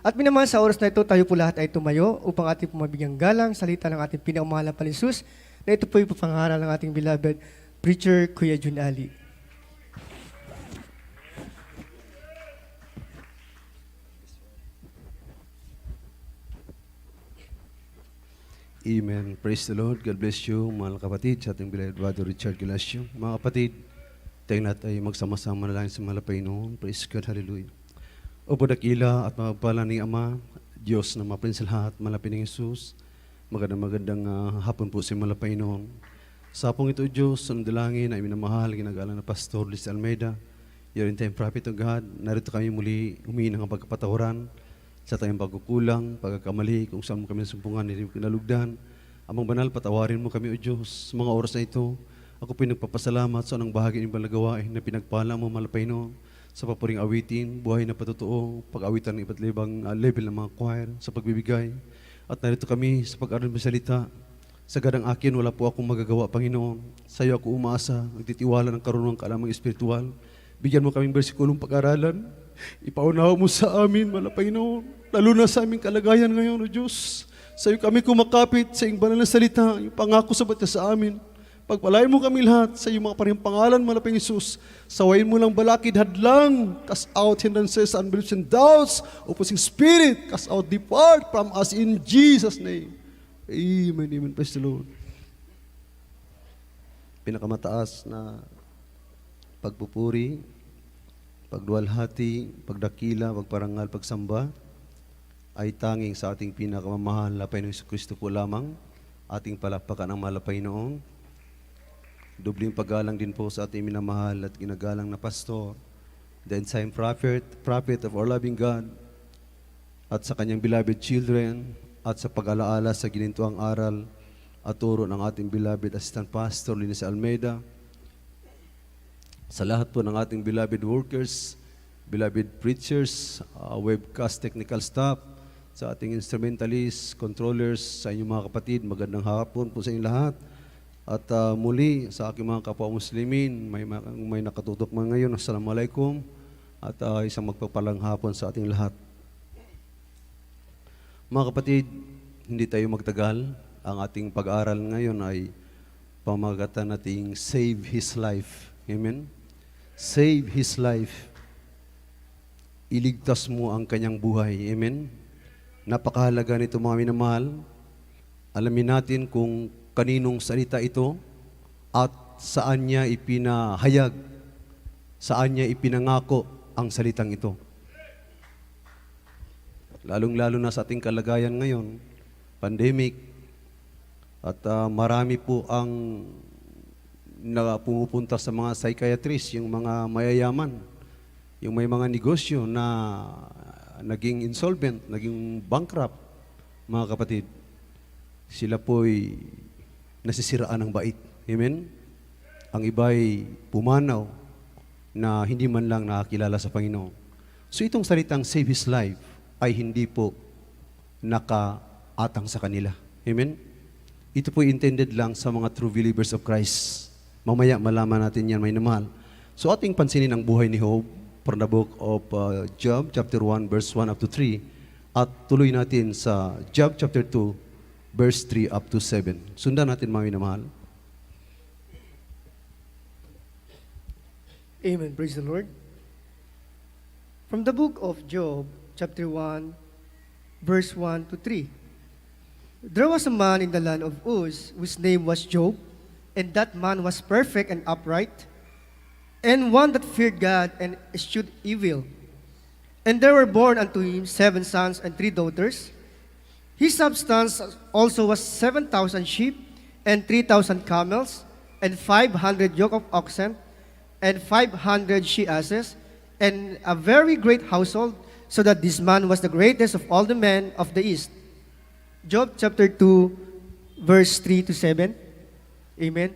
At minamahal sa oras na ito, tayo po lahat ay tumayo upang ating pumabigyang galang, salita ng ating pinakamahalang Panginoon na ito po yung papangaral ng ating beloved preacher, Kuya Jun Ali. Amen. Praise the Lord. God bless you, mga kapatid, sa ating beloved Brother Richard Galasio. Mga kapatid, tayo natin ay magsama-sama na lang sa malapay noon. Praise God. Hallelujah. O po dakila at mapagpala ni Ama, Diyos na maprinsal lahat, malapit ng Jesus. Magandang hapon po sa malapay noon. Sa hapong ito, Diyos, ang dalangin ay minamahal, ginagalang na Pastor Liz Almeida. You're in time, prophet of God. Narito kami muli humingi ng pagkapatawaran sa tayong pagkukulang, pagkakamali, kung saan mo kami nasumpungan, hindi mo kinalugdan. Amang banal, patawarin mo kami, O Diyos. Sa mga oras na ito, ako pinagpapasalamat sa anong bahagi ng balagawain na pinagpala mo malapay noon sa papuring awitin, buhay na patotoo, pag-awitan ng iba't ibang level ng mga choir, sa pagbibigay. At narito kami sa pag-aral ng salita. Sa gadang akin, wala po akong magagawa, Panginoon. Sa iyo ako umaasa, nagtitiwala ng karunungang kaalamang espiritual. Bigyan mo kaming bersikulong pag-aralan. Ipaunawa mo sa amin, malapay noon. Lalo na sa aming kalagayan ngayon, O Diyos. Sa iyo kami kumakapit sa iyong banal na salita, yung pangako sa bata sa amin. Pagpalain mo kami lahat sa iyong mga parehong pangalan, malaping Jesus. Sawayin mo lang balakid, hadlang, cast out hindrances, unbeliefs and doubts, opposing spirit, cast out, depart from us in Jesus' name. Amen, amen. Praise the Lord. Pinakamataas na pagpupuri, pagduwalhati, pagdakila, pagparangal, pagsamba, ay tanging sa ating pinakamamahal na Panginoong Kristo po lamang, ating palakpakan ang malapay noong. Dubling paggalang din po sa ating minamahal at ginagalang na pastor, the ensign prophet of our loving God, at sa kanyang beloved children, at sa pag-alaala sa ginintuang aral at turo ng ating beloved assistant pastor, Linis Almeida, sa lahat po ng ating beloved workers, beloved preachers, webcast technical staff, sa ating instrumentalists, controllers, sa inyong mga kapatid, magandang hapon po sa inyong lahat. At muli sa aking mga kapwa Muslimin, may nakatutok man ngayon, Assalamualaikum, at isang magpapalang hapon sa ating lahat. Mga kapatid, hindi tayo magtagal. Ang ating pag-aaral ngayon ay pamagatan nating Save His Life. Amen? Save His life. Iligtas mo ang kanyang buhay. Amen? Napakahalaga nito, mga minamahal. Alamin natin kung kaninong salita ito at saan niya ipinahayag, saan niya ipinangako ang salitang ito. Lalong-lalo na sa ating kalagayan ngayon, pandemic, at marami po ang na pumupunta sa mga psychiatrist, yung mga mayayaman, yung may mga negosyo na naging insolvent, naging bankrupt, mga kapatid. Sila po'y nasisiraan ng bait. Amen? Ang iba'y pumanaw na hindi man lang nakakilala sa Panginoon. So itong salitang save his life ay hindi po nakaatang sa kanila. Amen? Ito po intended lang sa mga true believers of Christ. Mamaya malaman natin yan, may namahal. So ating pansinin ang buhay ni Job from the book of Job, chapter 1, verse 1 up to 3. At tuloy natin sa Job chapter 2, verse 3 up to 7. Sundan natin, mga minamahal. Amen. Praise the Lord. From the book of Job, chapter 1, verse 1 to 3. There was a man in the land of Uz, whose name was Job, and that man was perfect and upright, and one that feared God and eschewed evil. And there were born unto him 7 sons and 3 daughters. His substance also was 7,000 sheep, and 3,000 camels, and 500 yoke of oxen, and 500 she-asses, and a very great household, so that this man was the greatest of all the men of the east. Job chapter 2, verse 3 to 7. Amen.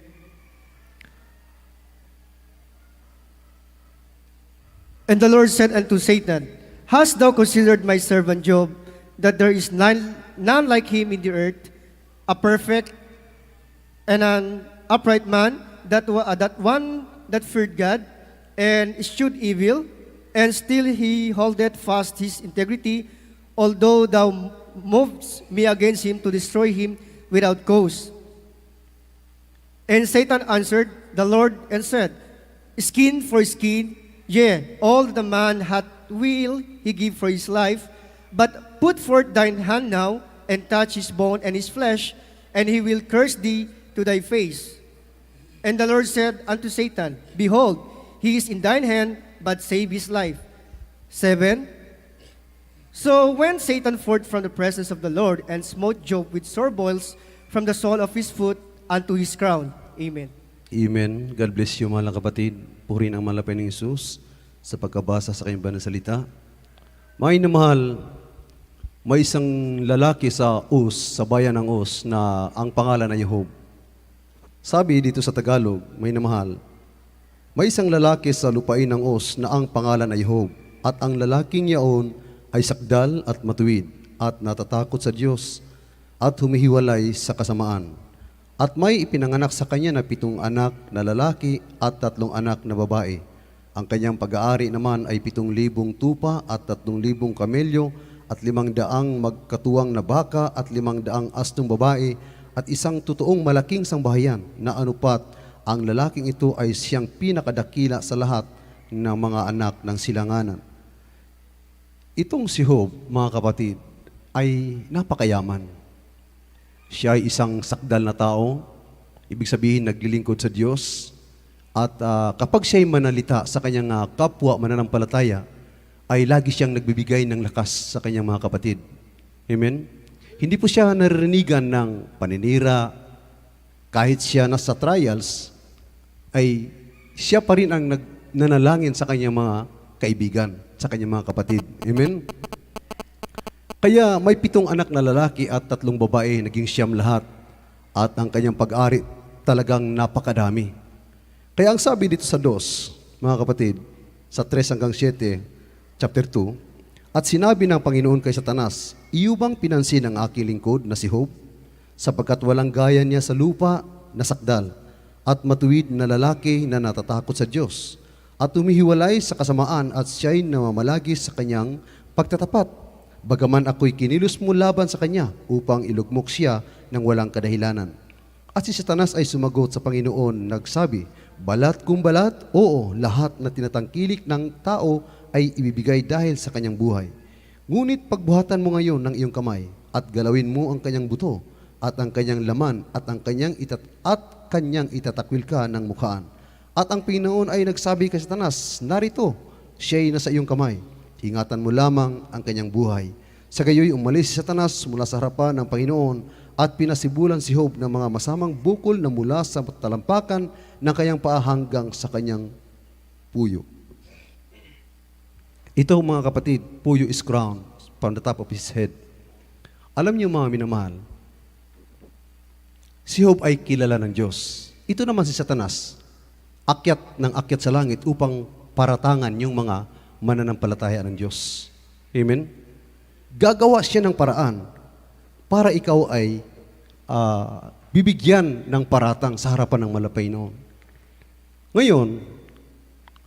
And the Lord said unto Satan, Hast thou considered my servant Job, that there is none like him in the earth, a perfect and an upright man, that one that feared God and eschewed evil, and still he holdeth fast his integrity, although thou movest me against him to destroy him without cause. And Satan answered the Lord and said, Skin for skin, yea, all the man hath will he give for his life, but put forth thine hand now, and touch his bone and his flesh, and he will curse thee to thy face. And the Lord said unto Satan, Behold, he is in thine hand, but save his life. 7. So went Satan forth from the presence of the Lord, and smote Job with sore boils from the sole of his foot unto his crown. Amen. Amen. God bless you mga kapatid. Purihin ang malapay ng Isus sa pagkabasa sa kanyang banal na salita. Mga inamahal, may isang lalaki sa Uz, sa bayan ng Uz, na ang pangalan ay Job. Sabi dito sa Tagalog, may inamahal, may isang lalaki sa lupain ng Uz na ang pangalan ay Job, at ang lalaking yaon ay sakdal at matuwid, at natatakot sa Diyos, at humihiwalay sa kasamaan. At may ipinanganak sa kanya na 7 anak na lalaki at 3 anak na babae. Ang kanyang pag-aari naman ay 7,000 tupa at 3,000 kamelyo at 500 magkatuwang na baka at 500 astong babae at isang totoong malaking sangbahayan na anupat ang lalaking ito ay siyang pinakadakila sa lahat ng mga anak ng silanganan. Itong si Job, mga kapatid, ay napakayaman. Siya ay isang sakdal na tao, ibig sabihin naglilingkod sa Diyos, at kapag siya ay manalita sa kanyang kapwa mananampalataya, ay lagi siyang nagbibigay ng lakas sa kanyang mga kapatid. Amen? Hindi po siya naririnigan ng paninira. Kahit siya nasa trials, ay siya pa rin ang nanalangin sa kanyang mga kaibigan, sa kanyang mga kapatid. Amen? Kaya may 7 anak na lalaki at 3 babae, naging 9 lahat. At ang kanyang pag-ari talagang napakadami. Kaya ang sabi dito sa 2, mga kapatid, sa 3 hanggang 7, chapter 2, at sinabi ng Panginoon kay Satanas, iyo bang pinansin ang aking lingkod na si Job? Sapagkat walang gaya niya sa lupa na sakdal, at matuwid na lalaki na natatakot sa Diyos, at humihiwalay sa kasamaan at siya'y namamalagi sa kanyang pagtatapat. Bagaman ako'y kinilos mo laban sa kanya upang ilugmok siya ng walang kadahilanan. At si Satanas ay sumagot sa Panginoon, nagsabi, balat kung balat, oo, lahat na tinatangkilik ng tao ay ibibigay dahil sa kanyang buhay. Ngunit pagbuhatan mo ngayon ng iyong kamay at galawin mo ang kanyang buto at ang kanyang laman at kanyang itatakwil ka ng mukhaan. At ang Panginoon ay nagsabi kay Satanas, narito, siya'y nasa iyong kamay. Ingatan mo lamang ang kanyang buhay. Sa gayoy umalis si Satanas mula sa harapan ng Panginoon at pinasibulan si Job ng mga masamang bukol na mula sa talampakan ng kanyang paa hanggang sa kanyang puyo. Ito mga kapatid, puyo is crown from the top of his head. Alam niyo mga minamahal, si Job ay kilala ng Diyos. Ito naman si Satanas, akyat ng akyat sa langit upang paratangan yung mga mananampalataya ng Diyos. Amen? Gagawa siya ng paraan para ikaw ay bibigyan ng paratang sa harapan ng malapay noon. Ngayon,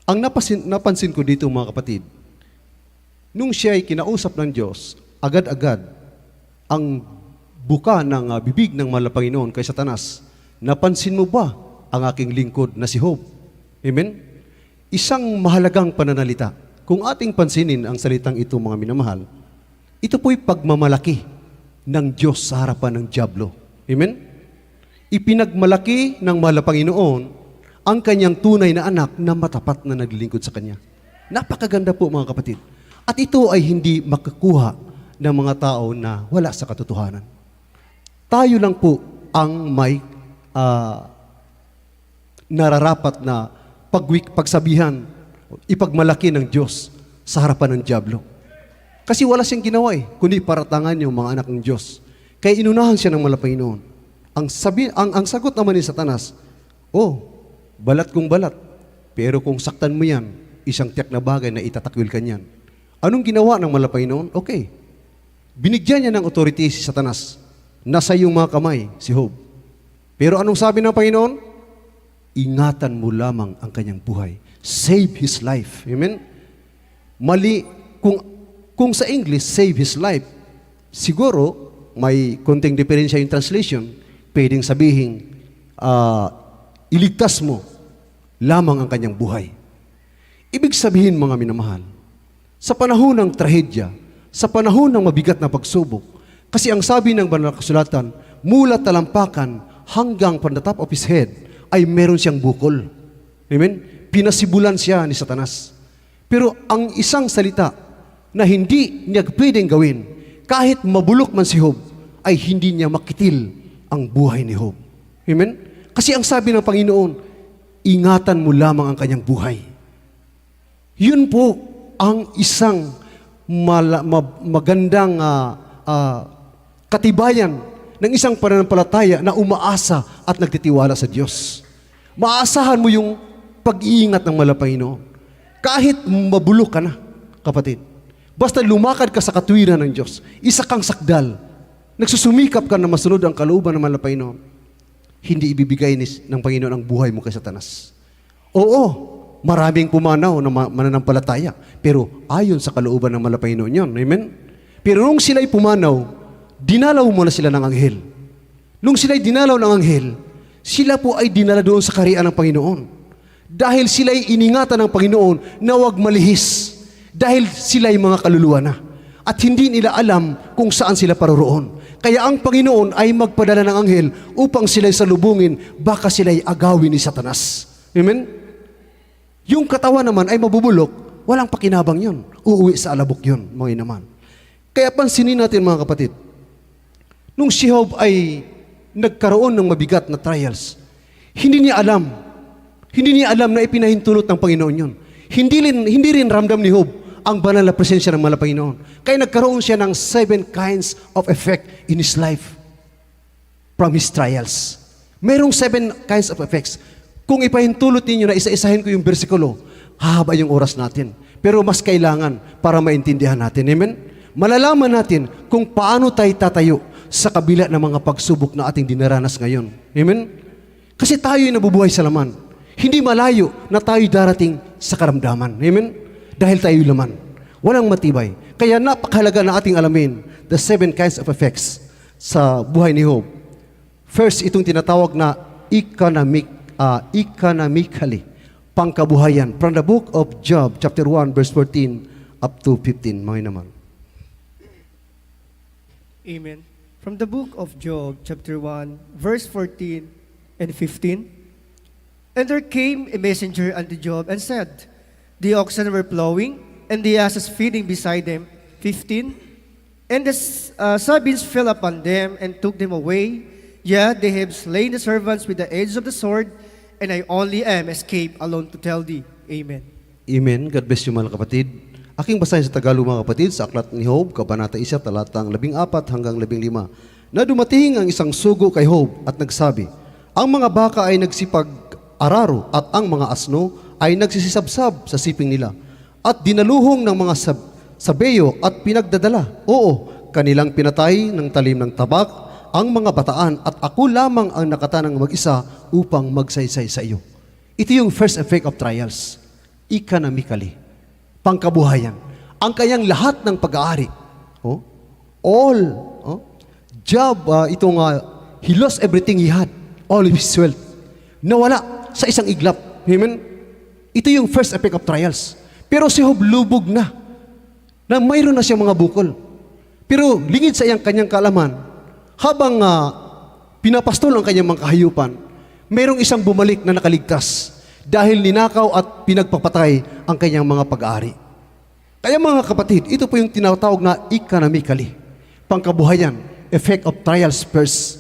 ang napansin ko dito mga kapatid, nung siya ay kinausap ng Diyos, agad-agad ang buka ng bibig ng malapay noon kay Satanas, napansin mo ba ang aking lingkod na si Job? Amen? Isang mahalagang pananalita. Kung ating pansinin ang salitang ito, mga minamahal, ito po'y pagmamalaki ng Diyos sa harapan ng dyablo. Amen? Ipinagmalaki ng mahal na Panginoon ang kanyang tunay na anak na matapat na naglilingkod sa kanya. Napakaganda po mga kapatid. At ito ay hindi makakuha ng mga tao na wala sa katotohanan. Tayo lang po ang may nararapat na pagsabihan, ipagmalaki ng Diyos sa harapan ng dyablo. Kasi wala siyang ginawa kundi paratangan yung mga anak ng Diyos. Kaya inunahan siya ng malapay noon. Ang sagot naman ni Satanas, balat kong balat, pero kung saktan mo yan, isang tiyak na bagay na itatakwil ka niyan. Anong ginawa ng malapay noon? Okay. Binigyan niya ng authority si Satanas. Nasa iyong mga kamay, si Job. Pero anong sabi ng Panginoon? Ingatan mo lamang ang kanyang buhay. Save his life. Amen? Mali. Kung Kung sa English, save his life, siguro may konting diferensya yung translation. Pwedeng sabihin, iligtas mo lamang ang kanyang buhay. Ibig sabihin, mga minamahal, sa panahon ng trahedya, sa panahon ng mabigat na pagsubok, kasi ang sabi ng banal na kasulatan, mula talampakan hanggang from the top of his head, ay meron siyang bukol. Amen? Pinasibulan siya ni Satanas. Pero ang isang salita na hindi niya pwedeng gawin, kahit mabulok man si Job, ay hindi niya makitil ang buhay ni Job. Amen? Kasi ang sabi ng Panginoon, ingatan mo lamang ang kanyang buhay. Yun po ang isang magandang katibayan ng isang pananampalataya na umaasa at nagtitiwala sa Diyos. Maasahan mo yung pag-iingat ng Panginoon. Kahit mabulok ka na, kapatid. Basta lumakad ka sa katwiran ng Diyos, isa kang sakdal, nagsusumikap ka na masunod ang kalooban ng Panginoon, hindi ibibigay ng Panginoon ang buhay mo kay Satanas. Oo, maraming pumanaw na mananampalataya, pero ayon sa kalooban ng Panginoon yun. Amen? Pero nung sila'y pumanaw, dinalaw mo na sila ng anghel. Nung sila'y dinalaw ng anghel, sila po ay dinala doon sa kaharian ng Panginoon. Dahil sila'y iningatan ng Panginoon na huwag malihis. Dahil sila'y mga kaluluwa na. At hindi nila alam kung saan sila paroroon. Kaya ang Panginoon ay magpadala ng anghel upang sila'y salubungin, baka sila'y agawin ni Satanas. Amen? Yung katawan naman ay mabubulok, walang pakinabang yun. Uuwi sa alabok yun, mga inaman. Kaya pansinin natin, mga kapatid, nung si Job ay nagkaroon ng mabigat na trials, hindi niya alam na ipinahintulot ng Panginoon yun. Hindi rin ramdam ni Job ang banal na presensya ng Panginoon. Kaya nagkaroon siya ng 7 kinds of effect in his life from his trials. Merong 7 kinds of effects. Kung ipahintulot ninyo na isa-isahin ko yung bersikulo, hahaba yung oras natin. Pero mas kailangan para maintindihan natin. Amen? Malalaman natin kung paano tayo tatayo sa kabila ng mga pagsubok na ating dinaranas ngayon. Amen? Kasi tayo'y nabubuhay sa laman. Hindi malayo na tayo darating sa karamdaman. Amen? Dahil tayo'y laman. Walang matibay. Kaya napakahalaga na ating alamin the 7 kinds of effects sa buhay ni Job. First, itong tinatawag na economically, pangkabuhayan. From the book of Job, chapter 1, verse 14 up to 15. Mga naman. Amen. From the book of Job, chapter 1, verse 14 and 15. And there came a messenger unto Job and said, the oxen were plowing, and the asses feeding beside them. 15. And the Sabines fell upon them and took them away. Yeah, they have slain the servants with the edge of the sword, and I only am escaped alone to tell thee. Amen. Amen. God bless you, mga kapatid. Aking basahin sa Tagalog, mga kapatid, sa aklat ni Job, kabanata 1, talatang 14 hanggang 15, na dumating ang isang sugo kay Job at nagsabi, ang mga baka ay nagsipag-araro at ang mga asno ay nagsisisabsab sa siping nila at dinaluhong ng mga sabeyo at pinagdadala. Oo, kanilang pinatay ng talim ng tabak ang mga bataan at ako lamang ang nakatanang mag-isa upang magsaysay sa iyo. Ito yung first effect of trials. Economically. Pangkabuhayan. Ang kanyang lahat ng pag-aari. Job, he lost everything he had. All of his wealth. Nawala sa isang iglap. Amen? Ito yung first effect of trials. Pero si Job lubog na mayroon na siyang mga bukol. Pero lingid sa kanyang kaalaman, habang pinapastol ang kanyang mga kahayupan, mayroong isang bumalik na nakaligtas dahil ninakaw at pinagpapatay ang kanyang mga pag-aari. Kaya mga kapatid, ito po yung tinatawag na economically. Pangkabuhayan, effect of trials first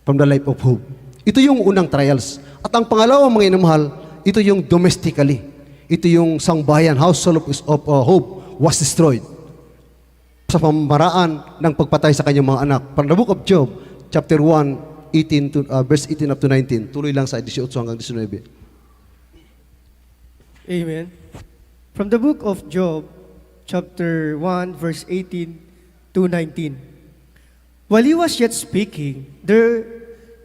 from the life of Job. Ito yung unang trials. At ang pangalawang mga inamahal, ito yung domestically. Ito yung sangbahayan, household of Job was destroyed sa pamamaraan ng pagpatay sa kanyang mga anak. From the book of Job, chapter 1, verse 18 up to 19. Tuloy lang sa 18 hanggang 19. Amen. From the book of Job, chapter 1, verse 18 to 19. While he was yet speaking, there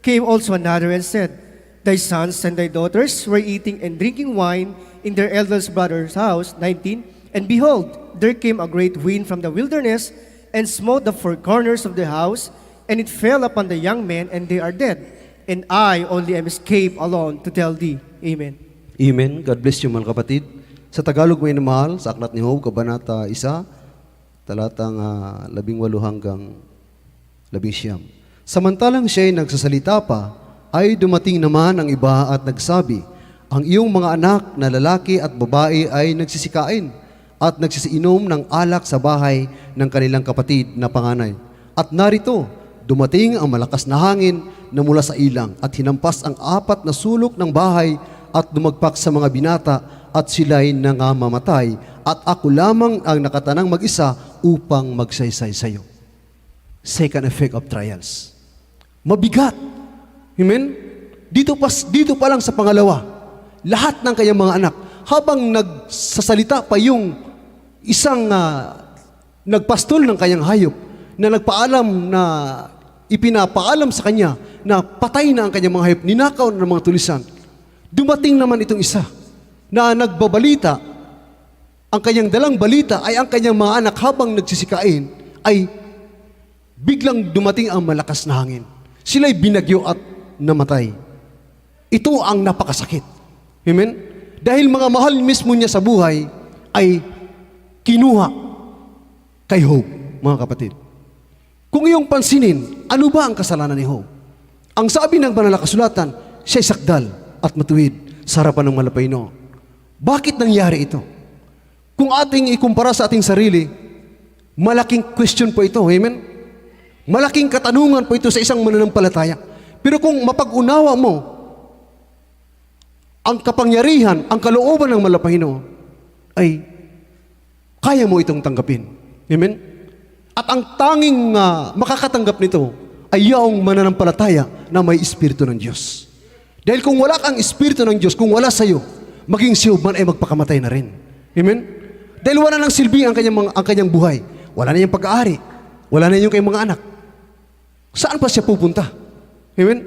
came also another and said, thy sons and thy daughters were eating and drinking wine in their eldest brother's house. 19. And behold, there came a great wind from the wilderness, and smote the four corners of the house, and it fell upon the young men, and they are dead. And I only am escaped alone to tell thee. Amen. Amen. God bless you, mga kapatid. Sa Tagalog may namahal, sa Aklat ni Job, Kabanata 1, talatang 18 hanggang 19. Samantalang siya'y nagsasalita pa, ay dumating naman ang iba at nagsabi, ang iyong mga anak na lalaki at babae ay nagsisikain at nagsisiinom ng alak sa bahay ng kanilang kapatid na panganay. At narito, dumating ang malakas na hangin na mula sa ilang at hinampas ang 4 na sulok ng bahay at dumagpak sa mga binata at sila'y nangamamatay at ako lamang ang nakatanang mag-isa upang magsaysay sa iyo. Second effect of trials. Mabigat. Amen? Dito pa lang sa pangalawa, lahat ng kanyang mga anak, habang nagsasalita pa yung isang nagpastol ng kanyang hayop na nagpaalam na ipinapaalam sa kanya na patay na ang kanyang mga hayop, ninakaw na ng mga tulisan. Dumating naman itong isa na nagbabalita, ang kanyang dalang balita ay ang kanyang mga anak habang nagsisikain ay biglang dumating ang malakas na hangin. Sila'y binagyo at namatay. Ito ang napakasakit. Amen? Dahil mga mahal mismo niya sa buhay ay kinuha kay Job, mga kapatid. Kung iyong pansinin, ano ba ang kasalanan ni Job? Ang sabi ng banal na kasulatan, siya'y sakdal at matuwid sa harapan ng malapayno. Bakit nangyari ito? Kung ating ikumpara sa ating sarili, malaking question po ito, amen? Malaking katanungan po ito sa isang mananampalataya. Pero kung mapag-unawa mo ang kapangyarihan, ang kalooban ng malapayno, ay kaya mo itong tanggapin. Amen? At ang tanging makakatanggap nito ay yaong mananampalataya na may Espiritu ng Diyos. Dahil kung wala kang Espiritu ng Diyos, kung wala sa iyo, maging si Job man ay magpakamatay na rin. Amen? Dahil wala nang silbi ang kanyang buhay. Wala na yung pag-aari. Wala na yung kanyang mga anak. Saan pa siya pupunta? Amen?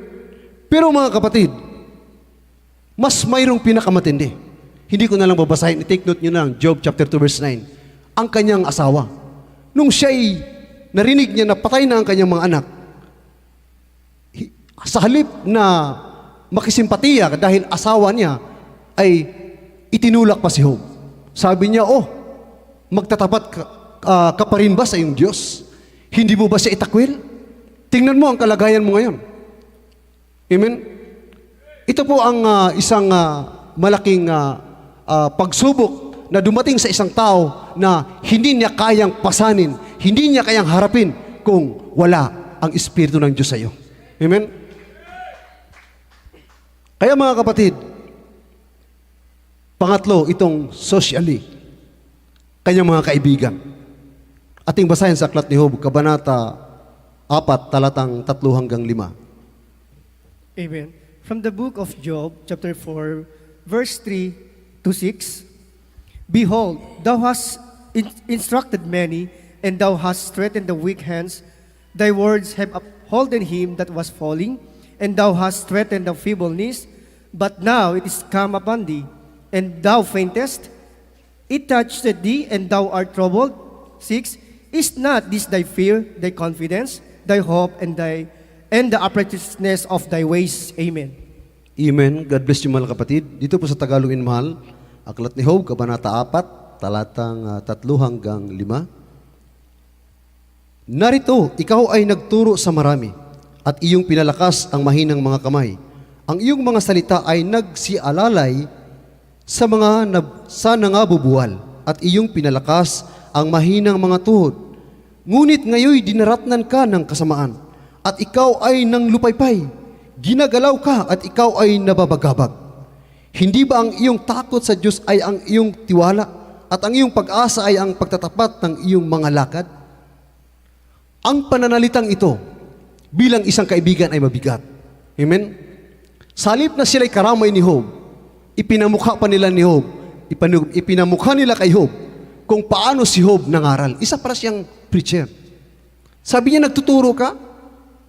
Pero mga kapatid, mas mayroong pinakamatindi. Hindi ko na lang babasahin. I-take note nyo na lang, Job chapter 2 verse 9. Ang kanyang asawa. Nung siya'y narinig niya na patay na ang kanyang mga anak, sa halip na makisimpatiya dahil asawa niya, ay itinulak pa si Job. Sabi niya, magtatapat ka pa rin ba sa iyong Diyos? Hindi mo ba siya itakwil? Tingnan mo ang kalagayan mo ngayon. Amen? Ito po ang isang malaking pagsubok na dumating sa isang tao na hindi niya kayang pasanin, hindi niya kayang harapin kung wala ang Espiritu ng Diyos sa iyo. Amen? Kaya mga kapatid, pangatlo, itong socially, kanyang mga kaibigan. Ating basahin sa Aklat ni Job, Kabanata 4, talatang 3 hanggang 5. Amen. From the book of Job, chapter 4, verse 3 to 6. Behold, thou hast instructed many, and thou hast strengthened the weak hands. Thy words have upholden him that was falling, and thou hast strengthened the feeble knees. But now it is come upon thee, and thou faintest. It touched thee, and thou art troubled. 6. Is not this thy fear, thy confidence, thy hope, and the uprightness of thy ways? Amen. Amen. God bless you, mga kapatid. Dito po sa Tagalogin mahal, Aklat ni Job, Kabanata 4, talatang 3 hanggang 5. Narito, ikaw ay nagturo sa marami, at iyong pinalakas ang mahinang mga kamay. Ang iyong mga salita ay nagsialalay sa nangabubuwal, at iyong pinalakas ang mahinang mga tuhod. Ngunit ngayoy dinaratnan ka ng kasamaan, at ikaw ay nang lupaypay. Ginagalaw ka at ikaw ay nababagabag. Hindi ba ang iyong takot sa Diyos ay ang iyong tiwala, at ang iyong pag-asa ay ang pagtatapat ng iyong mga lakad? Ang pananalitang ito bilang isang kaibigan ay mabigat. Amen? Sa halip na sila'y karamay ni Job, ipinamukha pa nila ni Job, ipinamukha nila kay Job kung paano si Job nangaral. Isa para siyang preacher. Sabi niya, nagtuturo ka,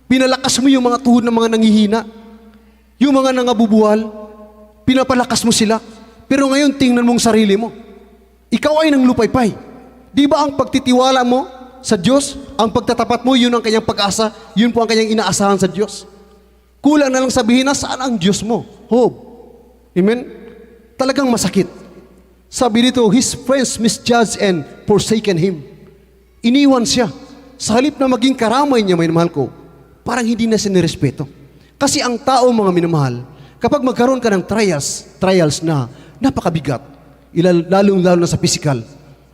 pinalakas mo yung mga tuhod ng mga nangihina, yung mga nangabubuwal, pinapalakas mo sila. Pero ngayon, tingnan mong sarili mo. Ikaw ay nang lupaypay. Di ba ang pagtitiwala mo sa Diyos, ang pagtatapat mo, yun ang kanyang pag-asa, yun po ang kanyang inaasahan sa Diyos. Kulang na lang sabihin na saan ang Diyos mo? Hope. Amen? Talagang masakit. Sabi dito, his friends misjudged and forsaken him. Iniwan siya. Sa halip na maging karamay niya, may mahal ko, parang hindi na siya nirespeto. Kasi ang tao, mga minamahal, kapag magkaroon ka ng trials na napakabigat, lalo na sa physical,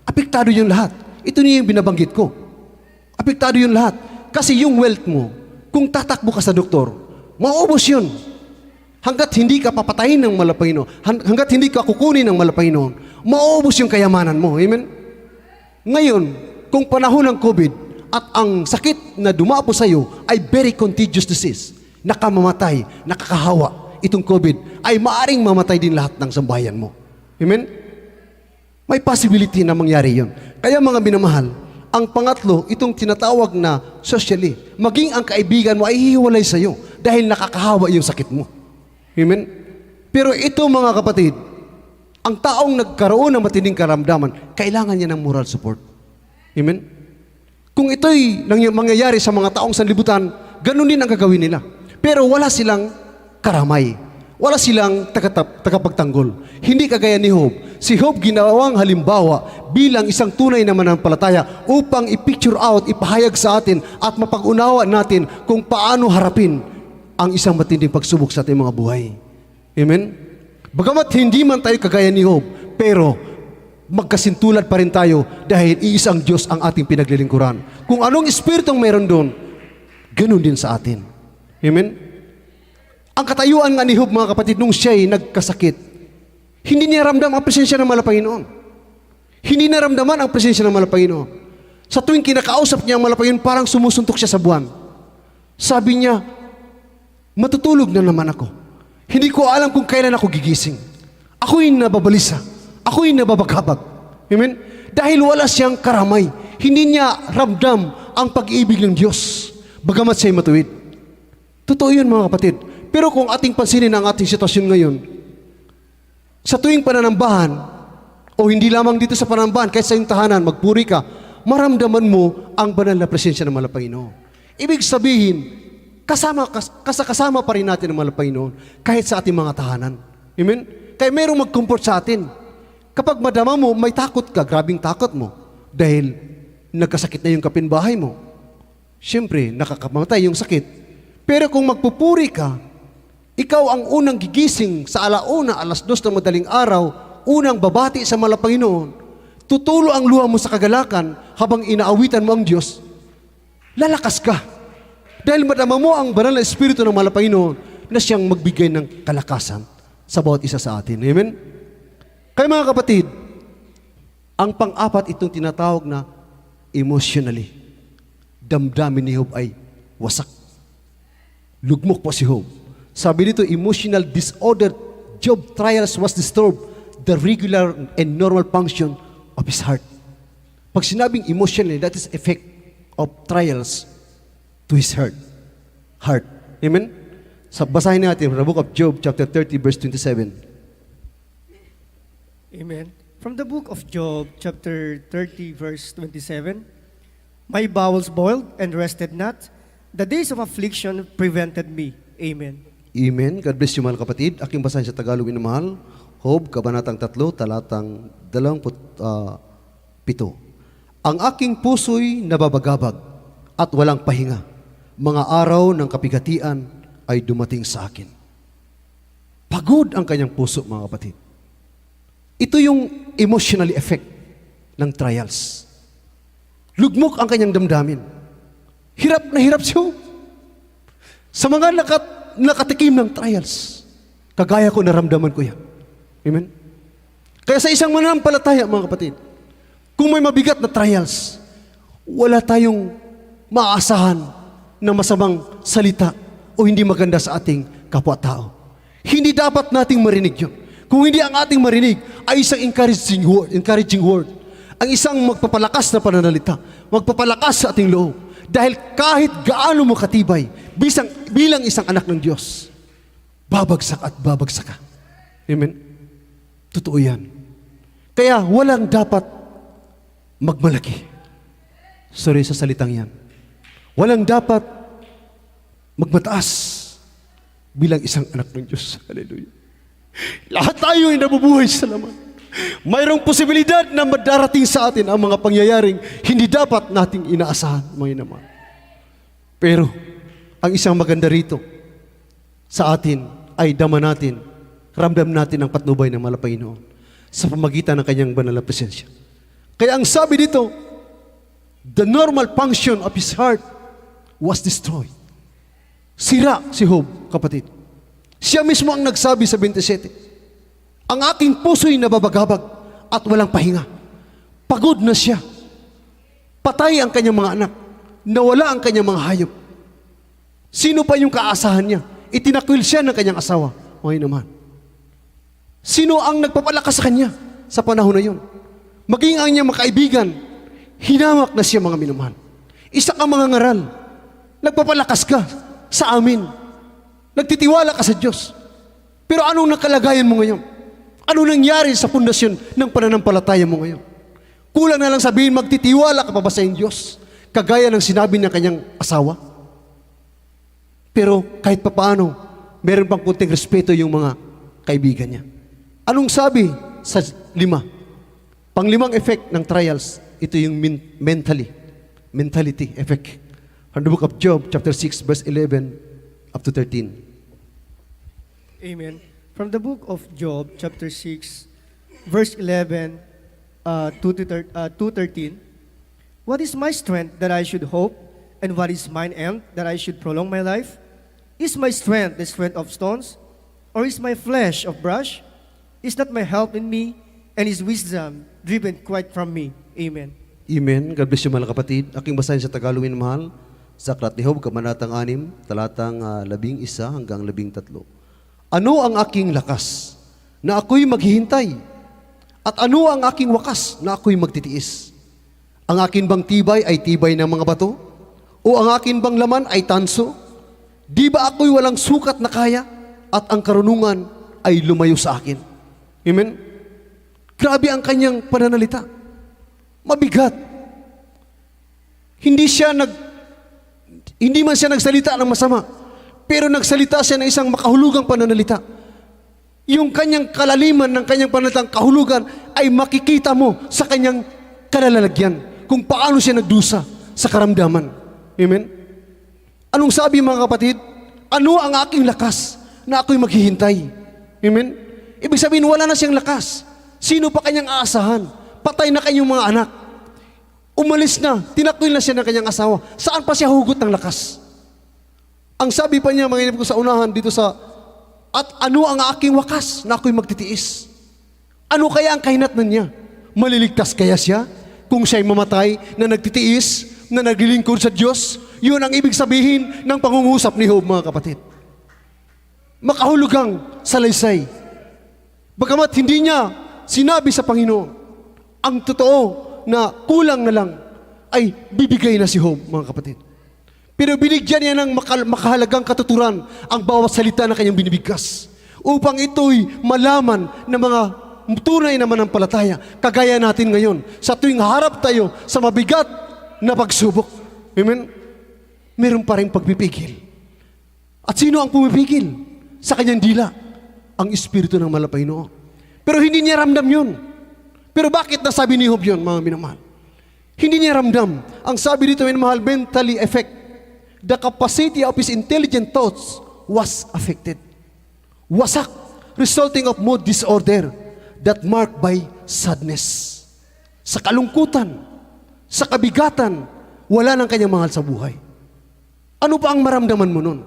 apektado yung lahat. Ito niya yung binabanggit ko. Apektado yung lahat. Kasi yung wealth mo, kung tatakbo ka sa doktor, maubos yun. Hanggat hindi ka papatayin ng malapayno, hanggat hindi ka kukunin ng malapayno, maubos yung kayamanan mo. Amen? Ngayon, kung panahon ng COVID at ang sakit na dumapo sa iyo ay very contagious disease, nakamamatay, nakakahawa, itong COVID, ay maaring mamatay din lahat ng sambahayan mo. Amen? May possibility na mangyari yun. Kaya mga binamahal, ang pangatlo, itong tinatawag na socially, maging ang kaibigan mo ay hihiwalay sa iyo dahil nakakahawa yung sakit mo. Amen? Pero ito mga kapatid, ang taong nagkaroon ng matinding karamdaman, kailangan niya ng moral support. Amen? Kung ito'y mangyayari sa mga taong sanlibutan, ganun din ang gagawin nila. Pero wala silang karamay. Wala silang tagapagtanggol. Hindi kagaya ni Job. Si Job ginawang halimbawa bilang isang tunay na mananampalataya upang i-picture out, ipahayag sa atin at mapag-unawa natin kung paano harapin ang isang matinding pagsubok sa ating mga buhay. Amen? Bagamat hindi man tayo kagaya ni Job, pero magkasintulad pa rin tayo dahil iisang Diyos ang ating pinaglilingkuran. Kung anong espiritong meron doon, ganun din sa atin. Amen? Ang katayuan nga ni Job, mga kapatid, nung siya'y nagkasakit, hindi niya ramdam ang presensya ng Malapanginoon. Hindi naramdaman ang presensya ng Malapanginoon. Sa tuwing kinakausap niya ang Malapanginoon, parang sumusuntok siya sa buwan. Sabi niya, matutulog na naman ako. Hindi ko alam kung kailan ako gigising. Ako'y nababalisa. Ako'y nababaghabag. Amen? Dahil wala siyang karamay. Hindi niya ramdam ang pag-ibig ng Diyos. Bagamat siya'y matuwid. Totoo yun, mga kapatid. Pero kung ating pansinin ang ating sitwasyon ngayon, sa tuwing pananambahan, o hindi lamang dito sa pananambahan, kahit sa iyong tahanan, magpuri ka, maramdaman mo ang banal na presensya ng Malapanginoon. Ibig sabihin, kasama pa rin natin ang Malapanginoon kahit sa ating mga tahanan. Amen? Kaya merong mag-comfort sa atin. Kapag madama mo, may takot ka, grabing takot mo, dahil nagkasakit na yung kapinbahay mo. Siyempre, nakakamatay yung sakit. Pero kung magpupuri ka, ikaw ang unang gigising sa alauna, 2:00 ng madaling araw, unang babati sa Malapanginoon, tutulo ang luha mo sa kagalakan habang inaawitan mo ang Diyos, lalakas ka. Dahil madama mo ang banal na Espiritu ng Malapanginoon na siyang magbigay ng kalakasan sa bawat isa sa atin. Amen? Kaya mga kapatid, ang pang-apat itong tinatawag na emotionally. Damdamin ni Job ay wasak. Lugmok po si Job. Sabi dito, emotional disorder, Job trials was disturbed the regular and normal function of his heart. Pag sinabing emotionally, that is effect of trials to his heart. Heart. Amen? Basahin natin from the book of Job, chapter 30, verse 27. Amen. From the book of Job, chapter 30, verse 27, my bowels boiled and rested not. The days of affliction prevented me. Amen. Amen. God bless you, mahal kapatid. Aking basahin sa Tagalog minamahal. Job, kabanatang 3, talatang 27. Ang aking puso'y nababagabag at walang pahinga. Mga araw ng kapigatian ay dumating sa akin. Pagod ang kanyang puso, mga kapatid. Ito yung emotionally effect ng trials. Lugmok ang kanyang damdamin. Hirap na hirap siya. Sa mga nakatikim ng trials, kagaya ko, naramdaman ko yan. Amen? Kaya sa isang mananampalataya, mga kapatid, kung may mabigat na trials, wala tayong maaasahan na masamang salita o hindi maganda sa ating kapwa-tao. Hindi dapat nating marinig yun. Kung hindi ang ating marinig ay isang encouraging word. Ang isang magpapalakas na pananalita, magpapalakas sa ating loob. Dahil kahit gaano mo katibay, bilang isang anak ng Diyos, babagsak at babagsak ka. Amen? Totoo yan. Kaya walang dapat magmalaki. Sorry sa salitang yan. Walang dapat magmataas bilang isang anak ng Diyos. Hallelujah. Lahat tayo ay nabubuhay sa laman. Mayroong posibilidad na madarating sa atin ang mga pangyayaring hindi dapat nating inaasahan, mga naman. Pero, ang isang maganda rito sa atin ay dama natin, ramdam natin ang patnubay ng Malapaynoon sa pamagitan ng kanyang banal na presensya. Kaya ang sabi dito, the normal function of his heart was destroyed. Sira si Job, kapatid. Siya mismo ang nagsabi sa 27, ang aking puso'y nababagabag at walang pahinga. Pagod na siya. Patay ang kanyang mga anak. Nawala ang kanyang mga hayop. Sino pa yung kaasahan niya? Itinakwil siya ng kanyang asawa. Ngayon naman. Sino ang nagpapalakas sa kanya sa panahon na yun? Maging ang niyang mga kaibigan, hinamak na siya, mga minamahal. Isa kang mga ngaral. Nagpapalakas ka sa amin. Nagtitiwala ka sa Diyos. Pero anong nakalagayan mo ngayon? Ano nangyari sa pundasyon ng pananampalataya mo ngayon? Kulang na lang sabihin, magtitiwala ka pa ba sa Diyos? Kagaya ng sinabi ng kanyang asawa. Pero kahit papaano, meron pang kunting respeto yung mga kaibigan niya. Anong sabi sa 5? Panglimang effect ng trials, ito yung mentality effect. From the book of Job, chapter 6, verse 11 up to 13. Amen. From the book of Job, chapter 6, verse 11 to 13. What is my strength that I should hope, and what is mine end that I should prolong my life? Is my strength the strength of stones, or is my flesh of brass? Is not my help in me, and is wisdom driven quite from me? Amen. Amen. God bless you, mga kapatid. Aking basahin sa Tagalog, mahal. Sa Aklat ni Job, kabanatang 6, talatang 11 hanggang 13. Ano ang aking lakas na ako'y maghihintay? At ano ang aking wakas na ako'y magtitiis? Ang akin bang tibay ay tibay ng mga bato? O ang akin bang laman ay tanso? Di ba ako'y walang sukat na kaya? At ang karunungan ay lumayo sa akin? Amen? Grabe ang kanyang pananalita. Mabigat. Hindi man siya nagsalita ng masama, pero nagsalita siya ng isang makahulugang pananalita. Yung kanyang kalaliman ng kanyang pananalitang kahulugan ay makikita mo sa kanyang kalalagyan kung paano siya nagdusa sa karamdaman. Amen? Anong sabi, mga kapatid? Ano ang aking lakas na ako'y maghihintay? Amen? Ibig sabihin, wala na siyang lakas. Sino pa kanyang aasahan? Patay na kanyang mga anak. Umalis na, tinakwil na siya ng kanyang asawa. Saan pa siya hugot ng lakas? Ang sabi pa niya, mga inip ko sa unahan dito sa, at ano ang aking wakas na ako'y magtitiis? Ano kaya ang kahinatnan niya? Maliligtas kaya siya kung siya'y mamatay na nagtitiis, na naglilingkod sa Diyos? Yun ang ibig sabihin ng pangungusap ni Job, mga kapatid. Makahulugang salaysay. Bagamat hindi niya sinabi sa Panginoon, ang totoo na kulang na lang ay bibigay na si Job, mga kapatid. Pero binigyan niya ng makahalagang katuturan ang bawat salita na kanyang binibigkas upang ito'y malaman ng mga tunay na manampalataya kagaya natin ngayon sa tuwing harap tayo sa mabigat na pagsubok. Amen? Meron pa rin pagpipigil. At sino ang pumipigil? Sa kanyang dila, ang Espiritu ng Malapaynoon. Pero hindi niya ramdam yun. Pero bakit nasabi ni Job yun, mga minamahal? Hindi niya ramdam. Ang sabi dito, minamahal, mentally effect. The capacity of his intelligent thoughts was affected. Wasak, resulting of mood disorder that marked by sadness. Sa kalungkutan, sa kabigatan, wala ng kanyang mahal sa buhay. Ano pa ang maramdaman mo nun?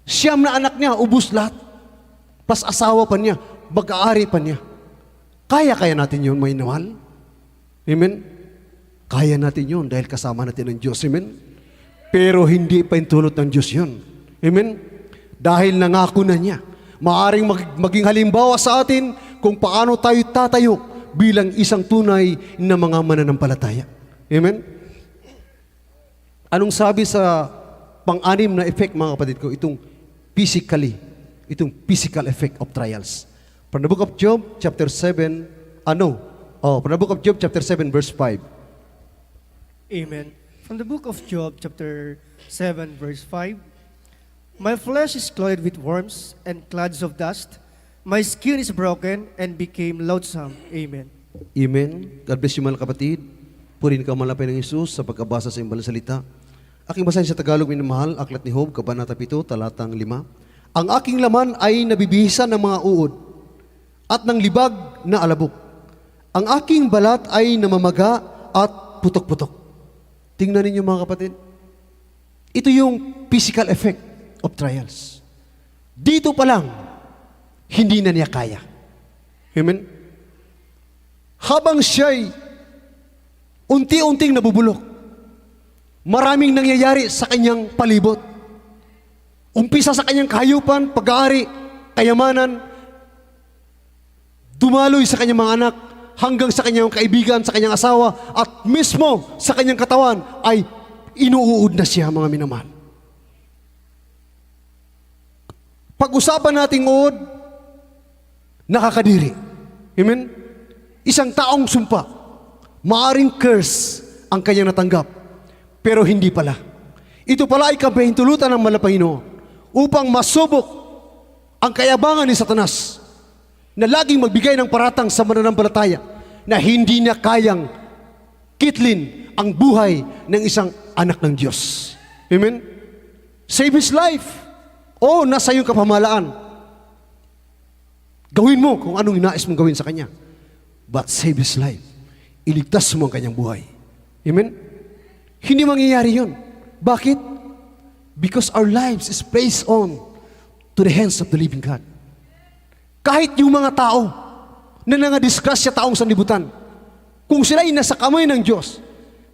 9 na anak niya, ubus lahat. Plus asawa pa niya, mag-aari pa niya. Kaya natin yun, may nawal. Amen? Kaya natin yun dahil kasama natin ang Diyos. Amen? Pero hindi pa intulot ng Diyos yun. Amen? Dahil nangako na niya. Maaring maging halimbawa sa atin kung paano tayo tatayo bilang isang tunay na mga mananampalataya. Amen? Anong sabi sa pang-anim na effect, mga kapatid ko? Itong physical effect of trials. From the book of Job, chapter 7, From the book of Job chapter 7 verse 5. Amen. From the book of Job, chapter 7, verse 5. My flesh is clothed with worms and clouds of dust. My skin is broken and became loathsome. Amen. Amen. God bless you mga kapatid. Purihin ka malapay ng Isus sa pagkabasa sa iyong banal na salita. Aking basahin sa Tagalog, minamahal, Aklat ni Job, Kabanata 7, talatang 5. Ang aking laman ay nabibihisan ng mga uod at ng libag na alabok. Ang aking balat ay namamaga at putok-putok. Tingnan ninyo mga kapatid. Ito yung physical effect of trials. Dito pa lang, hindi na niya kaya. Amen? Habang siya'y unti-unting nabubulok, maraming nangyayari sa kanyang palibot. Umpisa sa kanyang kahayupan, pag-aari, kayamanan, dumaloy sa kanyang mga anak, hanggang sa kanyang kaibigan, sa kanyang asawa, at mismo sa kanyang katawan ay inuuod na siya, mga minamahal. Pag-usapan nating uod, nakakadiri. Amen? Isang taong sumpa, maaring curse ang kanyang natanggap, pero hindi pala. Ito pala ay kapahintulutan ng Malapanginoon upang masubok ang kayabangan ni Satanas na laging magbigay ng paratang sa mananampalataya na hindi niya kayang kitlin ang buhay ng isang anak ng Diyos. Amen? Save his life. Nasa iyong kapamahalaan. Gawin mo kung anong inais mong gawin sa kanya. But save his life. Iligtas mo ang kanyang buhay. Amen? Hindi mangyayari yun. Bakit? Because our lives is placed on to the hands of the living God. Kahit yung mga tao na nangadisgrasya taong sanlibutan, kung sila ay nasa kamay ng Diyos,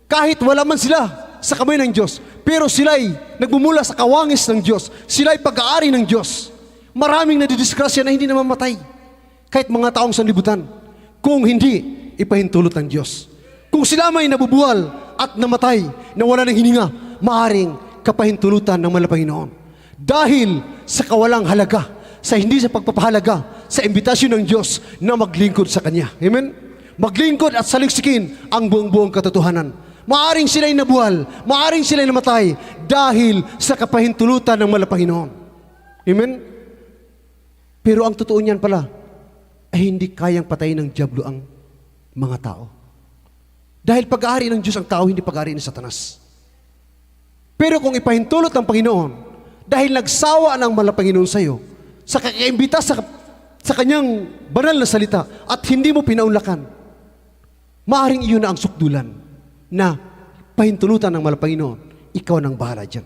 kahit wala man sila sa kamay ng Diyos, pero sila ay nagmumula sa kawangis ng Diyos, sila ay pag-aari ng Diyos, maraming nadidisgrasya na hindi namamatay. Kahit mga taong sanlibutan, kung hindi, ipahintulot ng Diyos. Kung sila may nabubuwal at namatay na wala ng hininga, maaring kapahintulutan ng Malapanginoon. Dahil sa kawalang halaga, sa hindi sa pagpapahalaga, sa imbitasyon ng Diyos na maglingkod sa Kanya. Amen? Maglingkod at saliksikin ang buong-buong katotohanan. Maaring sila'y nabuwal, maaring sila'y namatay dahil sa kapahintulutan ng Malapanginoon. Amen? Pero ang totoo niyan pala, ay hindi kayang patayin ng dyablo ang mga tao. Dahil pag-aari ng Diyos ang tao, hindi pag-aari ni Satanas. Pero kung ipahintulot ng Panginoon, dahil nagsawa ng Malapanginoon sa iyo, sa kakaimbita sa kanyang banal na salita, at hindi mo pinaunlakan, maaring iyon na ang sukdulan na pahintulutan ng Malapanginoon, ikaw nang bahala dyan,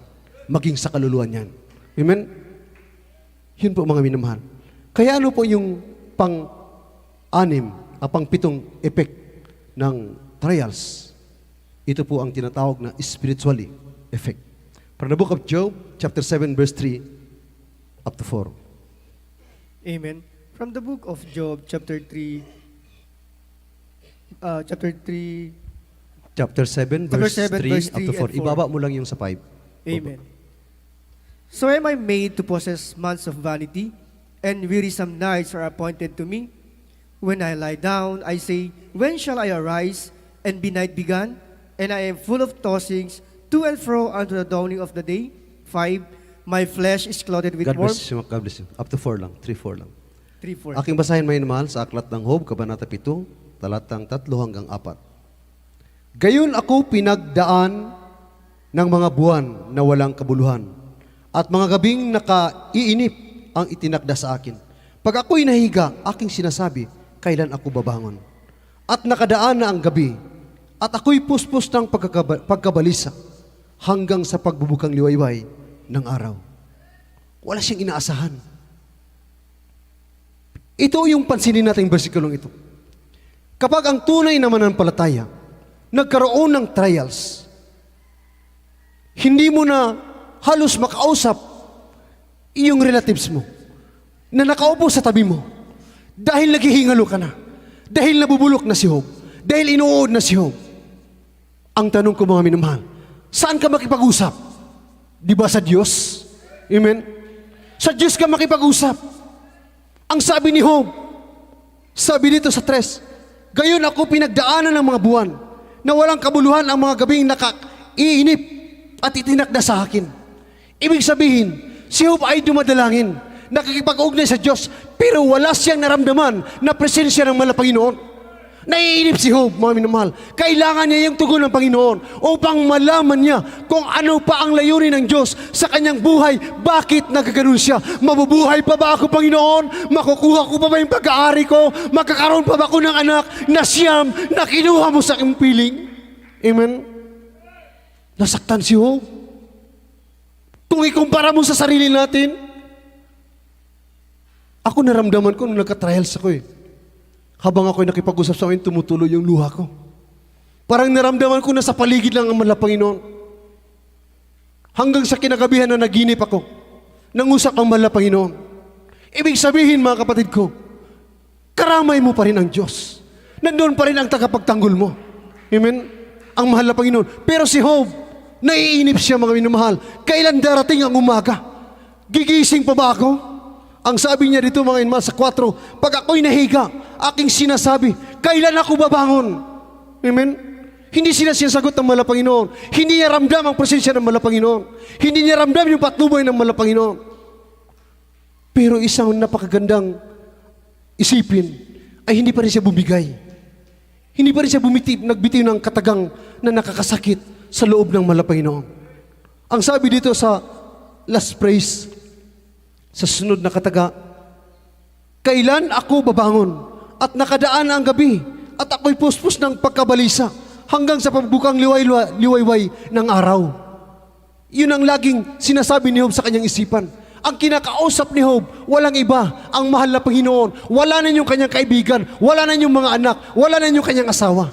maging sa kaluluwan yan. Amen? Yun po mga minamahal. Kaya ano po yung pang-pitong effect ng trials? Ito po ang tinatawag na spiritually effect. From the book of Job, chapter 7, verse 3 up to 4. Amen. From the book of Job, chapter 3, Chapter 7, verse 7, 3 verse up to 4. 3 and 4. Ibaba mo lang yung sa 5. Amen. So am I made to possess months of vanity, and wearisome nights are appointed to me? When I lie down, I say, when shall I arise, and be night begun? And I am full of tossings, to and fro unto the dawning of the day. 5. My flesh is clothed with God bless worms. you. God bless you. Up to 4 lang. 3-4 lang. 3, 4. Aking basahin may mahal sa Aklat ng Job, Kabanata 7, talatang 3 hanggang 4. Gayon ako pinagdaan ng mga buwan na walang kabuluhan, at mga gabing nakaiinip ang itinakda sa akin. Pag ako'y nahiga, aking sinasabi, kailan ako babangon? At nakadaan na ang gabi, at ako'y puspos ng pagkabalisa hanggang sa pagbubukang liwayway ng araw. Wala siyang inaasahan. Ito yung pansinin natin yung versikulong ito. Kapag ang tunay na mananampalataya nagkaroon ng trials, hindi mo na halos makausap iyong relatives mo na nakaupo sa tabi mo dahil naghihingalo ka na, dahil nabubulok na si Job, dahil inuod na si Job. Ang tanong ko mga minamahal, saan ka makipag-usap? Di ba sa Diyos? Amen? Sa Diyos ka makipag-usap. Ang sabi ni Job, sabi dito sa 3, Gayon ako pinagdaanan ng mga buwan na walang kabuluhan ang mga gabing iinip at itinakda sa akin. Ibig sabihin, si Job ay dumadalangin, nakikipag-ugnay sa Diyos, pero wala siyang naramdaman na presensya ng Panginoon. Naiinip si Job, mga minamahal. Kailangan niya yung tugon ng Panginoon upang malaman niya kung ano pa ang layunin ng Diyos sa kanyang buhay. Bakit nagkaganon siya? Mabubuhay pa ba ako, Panginoon? Makukuha ko pa ba yung pag-aari ko? Magkakaroon pa ba ako ng anak na siyam na kinuha mo sa aking piling? Amen? Nasaktan si Job. Kung ikumpara mo sa sarili natin, ako naramdaman ko nung nagka-trials ako eh. Habang ako'y nakipag-usap sa akin, tumutuloy yung luha ko. Parang naramdaman ko na sa paligid lang ang Panginoon. Hanggang sa kinagabihan na naginip ako, nangusap ang Panginoon. Ibig sabihin, mga kapatid ko, karamay mo pa rin ang Diyos. Nandun pa rin ang tagapagtanggol mo. Amen? Ang mahal na Panginoon. Pero si Job, naiinip siya, mga minamahal. Kailan darating ang umaga? Gigising pa ba ako? Ang sabi niya dito, mga inma, sa 4, pag ako'y nahiga, aking sinasabi, kailan ako babangon? Amen? Hindi sila sinasagot ng Panginoon. Hindi niya ramdam ang presensya ng Panginoon. Hindi niya ramdam yung patnubay ng Panginoon. Pero isang napakagandang isipin ay hindi pa rin siya bumigay. Hindi pa rin siya nagbitiw ng katagang na nakakasakit sa loob ng Panginoon. Ang sabi dito sa last praise, sa sunod na kataga, kailan ako babangon at nakadaan ang gabi at ako'y puspos ng pagkabalisa hanggang sa pagbukang liwayway ng araw. Yun ang laging sinasabi ni Job sa kanyang isipan. Ang kinakausap ni Job, walang iba, ang mahal na Panginoon. Wala na yung kanyang kaibigan, wala na yung mga anak, wala na yung kanyang asawa.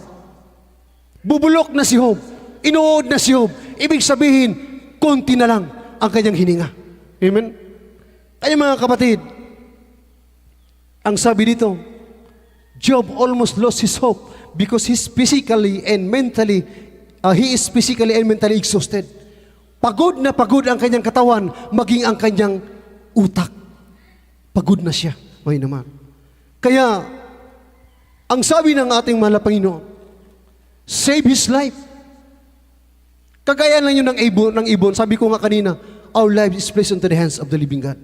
Bubulok na si Job, inuod na si Job. Ibig sabihin, konti na lang ang kanyang hininga. Amen? Kaya mga kapatid, ang sabi dito, Job almost lost his hope because he is physically and mentally exhausted. Pagod na pagod ang kanyang katawan, maging ang kanyang utak. Pagod na siya. May naman. Kaya, ang sabi ng ating mahal na Panginoon, save his life. Kagaya lang yun ng ibon. Sabi ko nga kanina, our life is placed into the hands of the living God.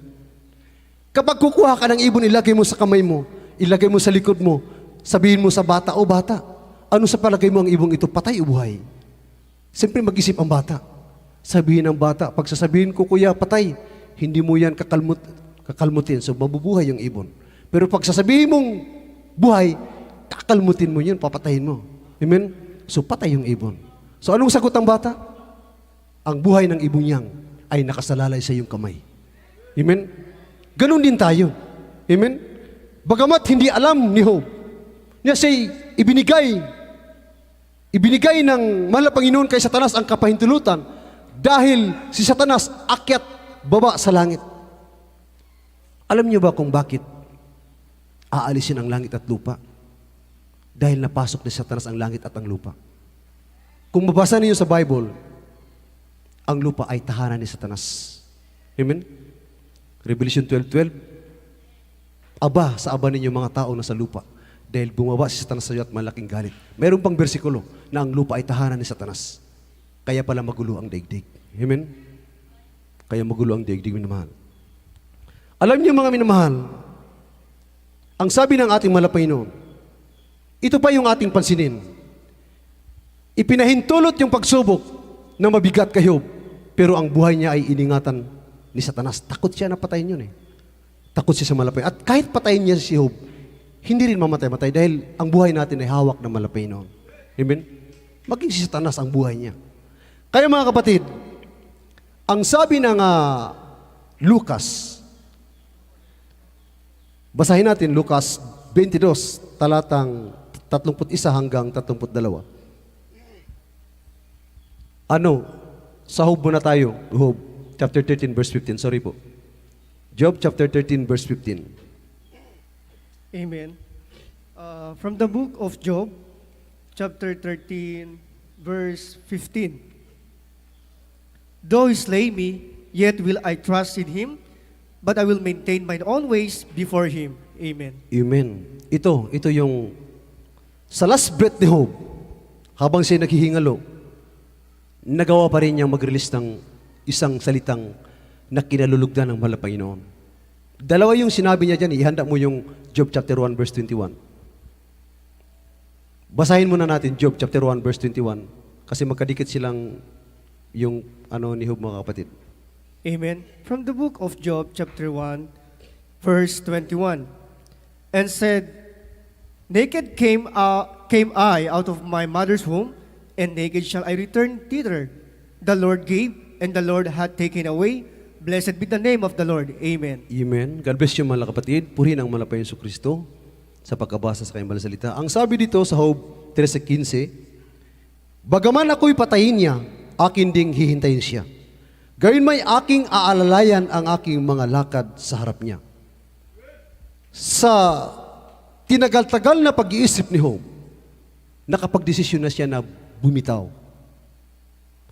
Kapag kukuha ka ng ibon, ilagay mo sa kamay mo, ilagay mo sa likod mo, sabihin mo sa bata, o bata, ano sa palagay mo ang ibong ito, patay o buhay? Siyempre mag-isip ang bata. Sabihin ng bata, pag sasabihin ko, kuya, patay, hindi mo yan kakalmutin, so mabubuhay yung ibon. Pero pag sasabihin mong buhay, kakalmutin mo yun, papatayin mo. Amen? So patay yung ibon. So anong sagot ng bata? Ang buhay ng ibong yang ay nakasalalay sa iyong kamay. Amen? Ganon din tayo. Amen? Bagamat hindi alam ni Job, niya siya ibinigay ng mahal na Panginoon kay Satanas ang kapahintulutan dahil si Satanas akyat baba sa langit. Alam niyo ba kung bakit aalisin ang langit at lupa? Dahil napasok ni Satanas ang langit at ang lupa. Kung mabasa niyo sa Bible, ang lupa ay tahanan ni Satanas. Amen? Revelation 12:12, aba sa aba ninyo mga tao na sa lupa, dahil bumaba si Satanas sa iyo at malaking galit. Mayroon pang bersikulo na ang lupa ay tahanan ni Satanas. Kaya pala magulo ang daigdig. Amen? Kaya magulo ang daigdig, minamahal. Alam niyo mga minamahal, ang sabi ng ating mahal na Panginoon, ito pa yung ating pansinin. Ipinahintulot yung pagsubok na mabigat kay Job, pero ang buhay niya ay iningatan ni Satanas. Takot siya na patayin yun eh. Takot siya sa malapay. At kahit patayin niya si Job, hindi rin mamatay-matay dahil ang buhay natin ay hawak ng malapay noon. Amen? Maging si Satanas ang buhay niya. Kaya mga kapatid, ang sabi ng Lucas, basahin natin Lucas 22, talatang 31 hanggang 32. Ano? Sa Job muna tayo. Job, chapter 13, verse 15. Sorry po. Job, chapter 13, verse 15. Amen. From the book of Job, chapter 13, verse 15. Though he slay me, yet will I trust in him, but I will maintain mine own ways before him. Amen. Amen. Ito yung Sa last breath ni Job, habang siya naghihingalo, nagawa pa rin niyang mag-release ng isang salitang na kinalulugdan ng mahal na Panginoon. Dalawa yung sinabi niya dyan, ihanda mo yung Job chapter 1 verse 21. Basahin muna natin Job chapter 1 verse 21 kasi magkadikit silang yung ni Job, mga kapatid. Amen. From the book of Job, chapter 1, verse 21. And said, Naked came I out of my mother's womb, and naked shall I return thither. The Lord gave, and the Lord hath taken away. Blessed be the name of the Lord. Amen. Amen. God bless you, mga kapatid. Purihin ang malapay Yesu Kristo sa pagkabasa sa kanyang banal na salita. Ang sabi dito sa Job 13:15, Bagaman ako'y patayin niya, akin ding hihintayin siya. Gayon may aking aalalayan ang aking mga lakad sa harap niya. Sa tinagal-tagal na pag-iisip ni Job, nakapagdesisyon na siya na bumitaw.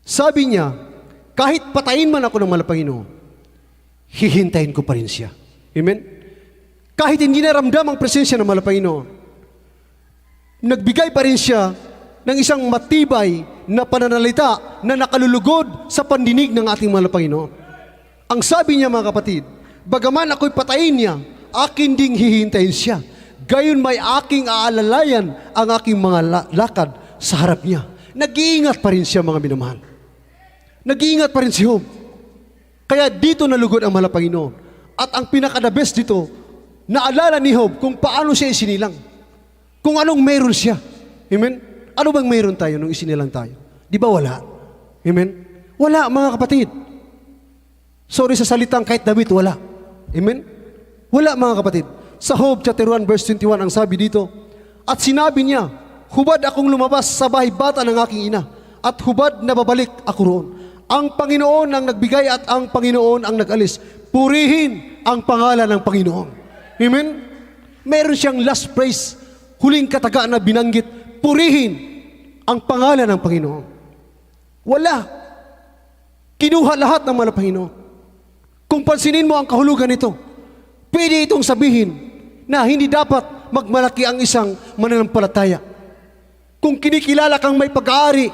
Sabi niya, kahit patayin man ako ng mahal na Panginoon, hihintayin ko pa rin siya. Amen? Kahit hindi naramdam ang presensya ng mahal na Panginoon, nagbigay pa rin siya ng isang matibay na pananalita na nakalulugod sa pandinig ng ating mahal na Panginoon. Ang sabi niya, mga kapatid, bagaman ako'y patayin niya, akin ding hihintayin siya. Gayon may aking aalalayan ang aking mga lakad sa harap niya. Nag-iingat pa rin siya, mga minamahal. Nag-iingat pa rin si Job. Kaya dito nalugod ang mahal na Panginoon. At ang pinaka-the best dito, naalala ni Job kung paano siya isinilang. Kung anong meron siya. Amen? Ano bang meron tayo nung isinilang tayo? Di ba wala? Amen? Wala, mga kapatid. Sorry sa salitang kahit damit, wala. Amen? Wala, mga kapatid. Sa Job chapter 1 verse 21 ang sabi dito, at sinabi niya, hubad akong lumabas sa bahay bata ng aking ina, at hubad na babalik ako roon. Ang Panginoon ang nagbigay at ang Panginoon ang nag-alis. Purihin ang pangalan ng Panginoon. Amen? Meron siyang last praise, huling kataga na binanggit, purihin ang pangalan ng Panginoon. Wala. Kinuha lahat ng mga Panginoon. Kung pansinin mo ang kahulugan nito, pwede itong sabihin na hindi dapat magmalaki ang isang mananampalataya. Kung kinikilala kang may pag-aari,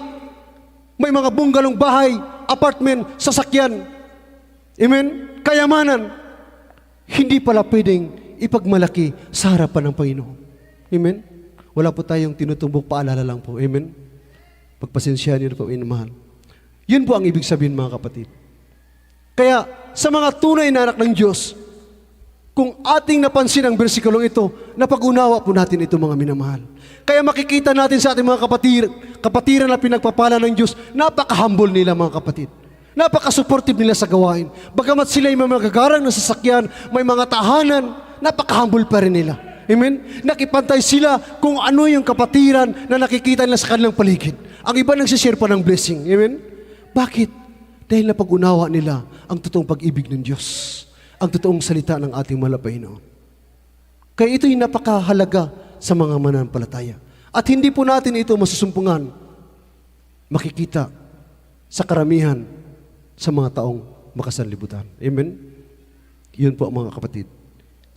may mga bunggalong bahay, apartment, sasakyan, amen, kayamanan, hindi pala pwedeng ipagmalaki sa harapan ng Panginoon. Amen? Wala po tayong tinutumbok, paalala lang po. Amen? Pagpasensyahan niyo po, inamahal. Yun po ang ibig sabihin, mga kapatid. Kaya, sa mga tunay na anak ng Diyos, kung ating napansin ang bersikulong ito, napag-unawa po natin ito, mga minamahal. Kaya makikita natin sa ating mga kapatiran na pinagpapala ng Diyos, napaka-humble nila, mga kapatid. Napaka-supportive nila sa gawain. Bagamat sila ay may magagarang na sasakyan, may mga tahanan, napaka-humble pa rin nila. Amen? Nakipantay sila kung ano yung kapatiran na nakikita nila sa kanilang paligid. Ang iba nagsishare pa ng blessing. Amen? Bakit? Dahil napag-unawa nila ang totoong pag-ibig ng Diyos. Ang totoong salita ng ating mahal na Panginoon. Kaya ito'y napakahalaga sa mga mananampalataya. At hindi po natin ito masusumpungan makikita sa karamihan sa mga taong makasanlibutan. Amen? Yun po, mga kapatid.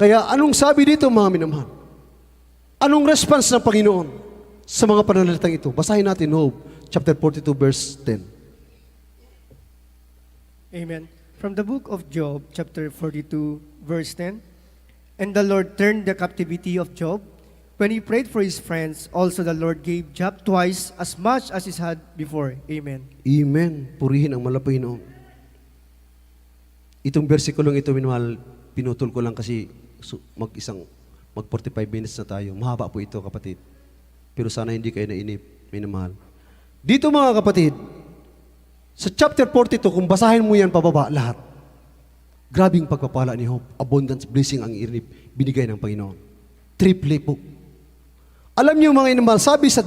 Kaya anong sabi dito, mga minamahal? Anong response ng Panginoon sa mga pananalitang ito? Basahin natin Job chapter 42 verse 10. Amen. From the book of Job, chapter 42, verse 10. And the Lord turned the captivity of Job. When he prayed for his friends, also the Lord gave Job twice as much as he had before. Amen. Amen. Purihin ang malapay Panginoon. Itong versikulong ito, minamahal, pinutol ko lang kasi mag 45 minutes na tayo. Mahaba po ito, kapatid. Pero sana hindi kayo nainip, minamahal. Dito, mga kapatid, sa chapter 42, kung basahin mo yan pababa lahat, grabing pagpapala ni Job, abundance blessing ang binigay ng Panginoon. Triple po. Alam niyo, mga inamahal, sabi sa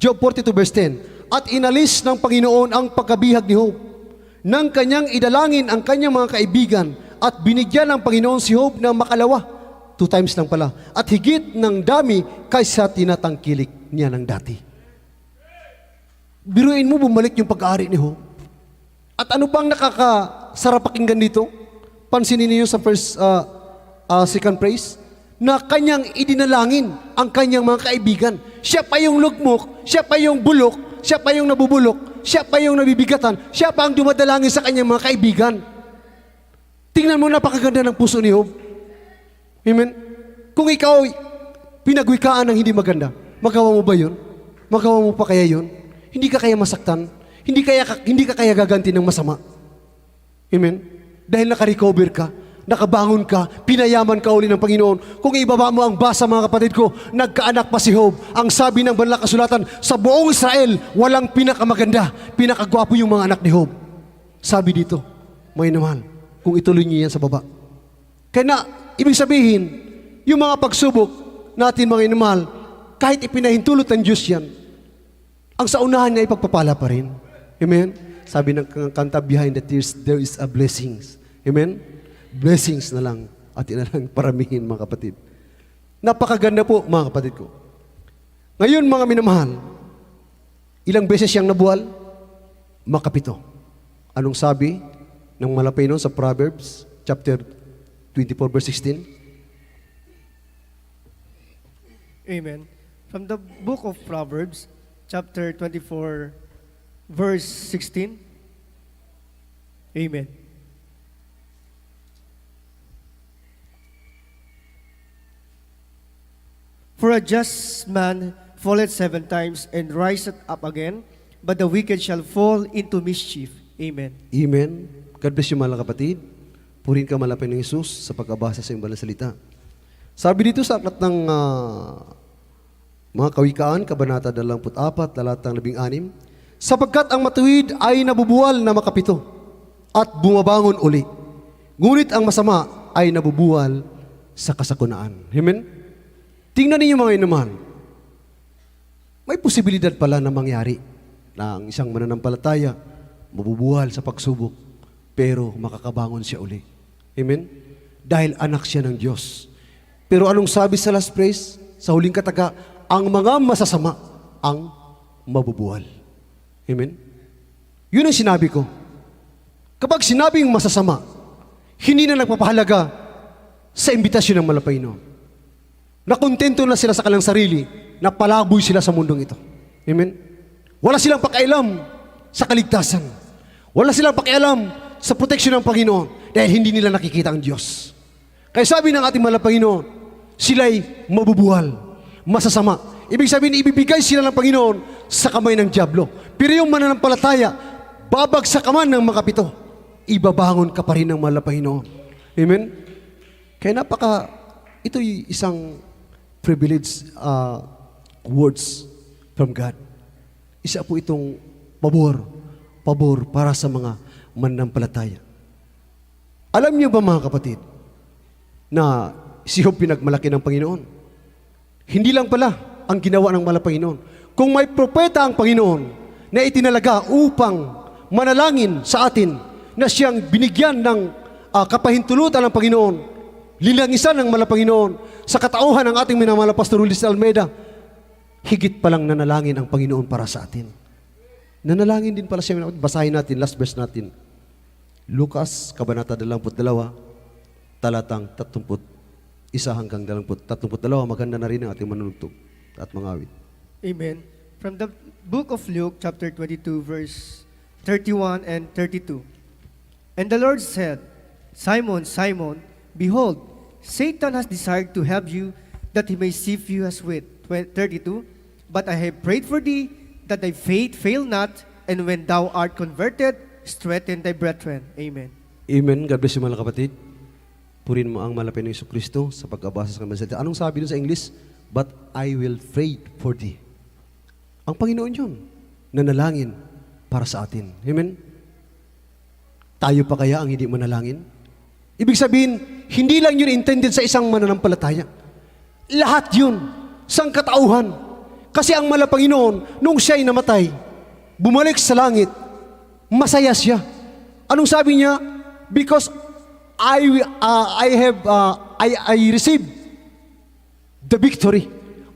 Job 42 verse 10, at inalis ng Panginoon ang pagkabihag ni Job, nang kanyang idalangin ang kanyang mga kaibigan, at binigyan ng Panginoon si Job ng makalawa, 2 times lang pala, at higit ng dami kaysa tinatangkilik niya ng dati. Biruin mo, bumalik yung pag-aari ni Job. At ano pang nakakasarap pakinggan dito? Pansinin niyo sa second praise, na kanyang idinalangin ang kanyang mga kaibigan. Siya pa yung lugmok, siya pa yung bulok, siya pa yung nabubulok, siya pa yung nabibigatan, siya pa ang dumadalangin sa kanyang mga kaibigan. Tingnan mo, napakaganda ng puso ni Job. Amen? Kung ikaw pinagwikaan ng hindi maganda, magawa mo ba yun? Magawa mo pa kaya yun? Hindi ka kaya masaktan? Hindi ka kaya gaganti ng masama? Amen? Dahil naka-recover ka, nakabangon ka, pinayaman ka uli ng Panginoon. Kung ibaba mo ang basa, mga kapatid ko, nagkaanak pa si Job. Ang sabi ng banal na kasulatan, sa buong Israel, walang pinakamaganda, pinakagwapo yung mga anak ni Job. Sabi dito, may naman, kung ituloy niyo yan sa baba. Kaya na, ibig sabihin, yung mga pagsubok natin, mga inamahal, kahit ipinahintulot ng Diyos yan, ang sa unahan niya ipagpapala pa rin. Amen? Sabi ng kanta, behind the tears, there is a blessings. Amen? Blessings na lang at na lang paramihin, mga kapatid. Napakaganda po, mga kapatid ko. Ngayon, mga minamahal, ilang beses siyang nabuwal? Makapito. Anong sabi ng malapay nun sa Proverbs chapter 24 verse 16? Amen. From the book of Proverbs, chapter 24, verse 16. Amen. For a just man falleth 7 times and riseth up again, but the wicked shall fall into mischief. Amen. Amen. God bless you, mga kapatid. Purin ka malapit ng Jesus sa pagkabasa sa iyong banal na salita. Sabi dito sa aklat ng mga kawikaan, kabanata 24, talatang 16, sapagkat ang matuwid ay nabubuwal na makapito at bumabangon uli. Ngunit ang masama ay nabubuwal sa kasakunaan. Amen? Tingnan ninyo, mga inuman. May posibilidad pala na mangyari na ang isang mananampalataya mabubuwal sa pagsubok, pero makakabangon siya uli. Amen? Dahil anak siya ng Diyos. Pero anong sabi sa last praise? Sa huling kataga, ang mga masasama ang mabubuwal. Amen? Yun ang sinabi ko. Kapag sinabing masasama, hindi na nagpapahalaga sa imbitasyon ng Malapayno. Nakontento na sila sa kanilang sarili, na palaboy sila sa mundong ito. Amen? Wala silang pakialam sa kaligtasan. Wala silang pakialam sa proteksyon ng Panginoon dahil hindi nila nakikita ang Diyos. Kaya sabi ng ating mahal na Panginoon, sila'y mabubuwal, masasama. Ibig sabihin, ibibigay sila ng Panginoon sa kamay ng dyablo. Pero yung mananampalataya, babagsak ka man ng makapito, ibabangon ka pa rin ng mahal na Panginoon. Amen? Kaya ito'y isang privilege words from God. Isa po itong pabor para sa mga mananampalataya. Alam niyo ba, mga kapatid, na si Job pinagmalaki ng Panginoon? Hindi lang pala ang ginawa ng mahal na Panginoon. Kung may propeta ang Panginoon na itinalaga upang manalangin sa atin na siyang binigyan ng kapahintulutan ng Panginoon, lilangisan ng mahal na Panginoon sa katauhan ng ating minamahal na Pastor Ulis Almeida, higit palang nanalangin ang Panginoon para sa atin. Nanalangin din pala siya. Basahin natin, last verse natin. Lucas, kabanata 22, talatang 31 hanggang 32. Maganda na rin ang ating manunugtog at mga awit. Amen. From the book of Luke, chapter 22, verse 31 and 32. And the Lord said, Simon, Simon, behold, Satan has desired to have you, that he may sift you as wheat. 32. But I have prayed for thee, that thy faith fail not, and when thou art converted, strengthen thy brethren. Amen. Amen. God bless you, mga kapatid. Purin mo ang malapit ng Jesucristo sa pagkabasa sa kanyang salita. Anong sabi doon sa English? But I will pray for thee. Ang Panginoon yun, nanalangin para sa atin. Amen? Tayo pa kaya ang hindi manalangin? Ibig sabihin, hindi lang yun intended sa isang mananampalataya. Lahat yun, sang katauhan. Kasi ang mahal na Panginoon, nung siya'y namatay, bumalik sa langit, masaya siya. Anong sabi niya? Because I received the victory.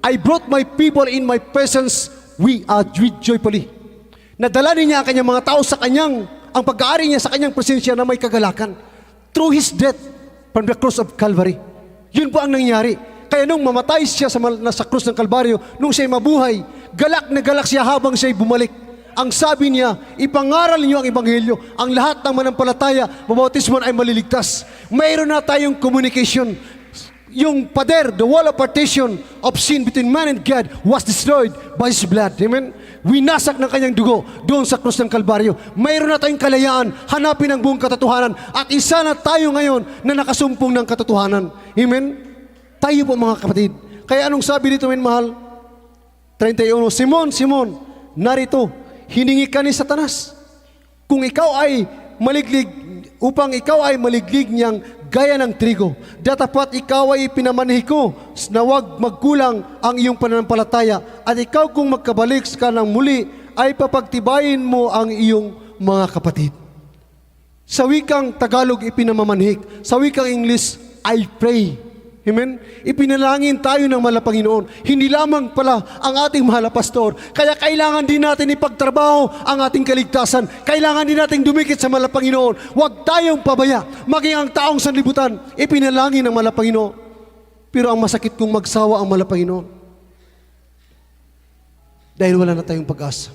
I brought my people in my presence, we are joyfully. Nadala niya ang kanyang mga tao sa kanyang, ang pag-aari niya sa kanyang presensya na may kagalakan. Through His death from the cross of Calvary. Yun po ang nangyari. Kaya nung mamatay siya sa krus ng Kalbaryo, nung siya'y mabuhay, galak na galak siya habang siya'y bumalik. Ang sabi niya, ipangaral niyo ang Ebanghelyo. Ang lahat ng manampalataya, mabautismo ay maliligtas. Mayroon na tayong communication. Yung pader, the wall of partition of sin between man and God was destroyed by His blood. Amen? Winasak ng kanyang dugo doon sa krus ng Kalbaryo. Mayroon na tayong kalayaan, hanapin ang buong katotohanan. At isa na tayo ngayon na nakasumpong ng katotohanan. Amen? Tayo po mga kapatid. Kaya anong sabi dito, men, mahal? 31, Simon, Simon, narito, hiningi ka ni Satanas. Kung ikaw ay maliglig, upang ikaw ay maliglig niyang gaya ng trigo, datapat ikaw ay pinamanhi ko na huwag magkulang ang iyong pananampalataya, at ikaw kung magkabalik ka ng muli, ay papagtibayin mo ang iyong mga kapatid. Sa wikang Tagalog, ipinamamanhik. Sa wikang English, I pray. Amen? Ipinalangin tayo ng mahal na Panginoon. Hindi lamang pala ang ating mahal na pastor. Kaya kailangan din natin ipagtrabaho ang ating kaligtasan. Kailangan din natin dumikit sa mahal na Panginoon. Huwag tayong pabaya. Maging ang taong sanlibutan, ipinalangin ng mahal na Panginoon. Pero ang masakit kung magsawa ang mahal na Panginoon. Dahil wala na tayong pag-asa.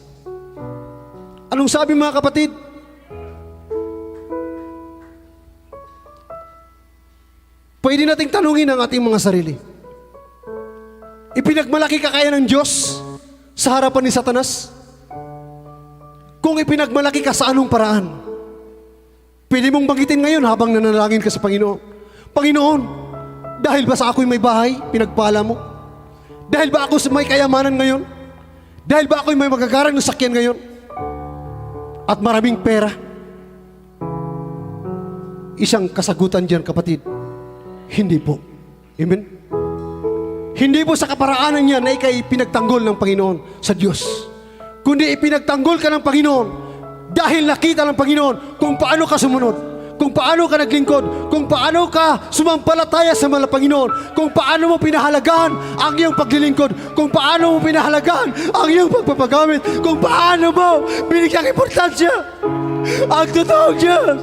Anong sabi mga kapatid? Pwede nating tanungin ang ating mga sarili. Ipinagmalaki ka kaya ng Diyos sa harapan ni Satanas? Kung ipinagmalaki ka sa anong paraan? Pwede mong banggitin ngayon habang nanalangin ka sa Panginoon. Panginoon, dahil ba sa ako'y may bahay, pinagpala mo? Dahil ba ako may kayamanan ngayon? Dahil ba ako'y may magagarang ng sakyan ngayon? At maraming pera? Isang kasagutan diyan, kapatid. Hindi po. Amen? Hindi po sa kaparaanan niya na ikay pinagtanggol ng Panginoon sa Diyos. Kundi ipinagtanggol ka ng Panginoon dahil nakita ng Panginoon kung paano ka sumunod, kung paano ka naglingkod, kung paano ka sumampalataya sa mahal na Panginoon, kung paano mo pinahalagaan ang iyong paglilingkod, kung paano mo pinahalagaan ang iyong pagpapagamit, kung paano mo binigyang importansya ang totoong Diyos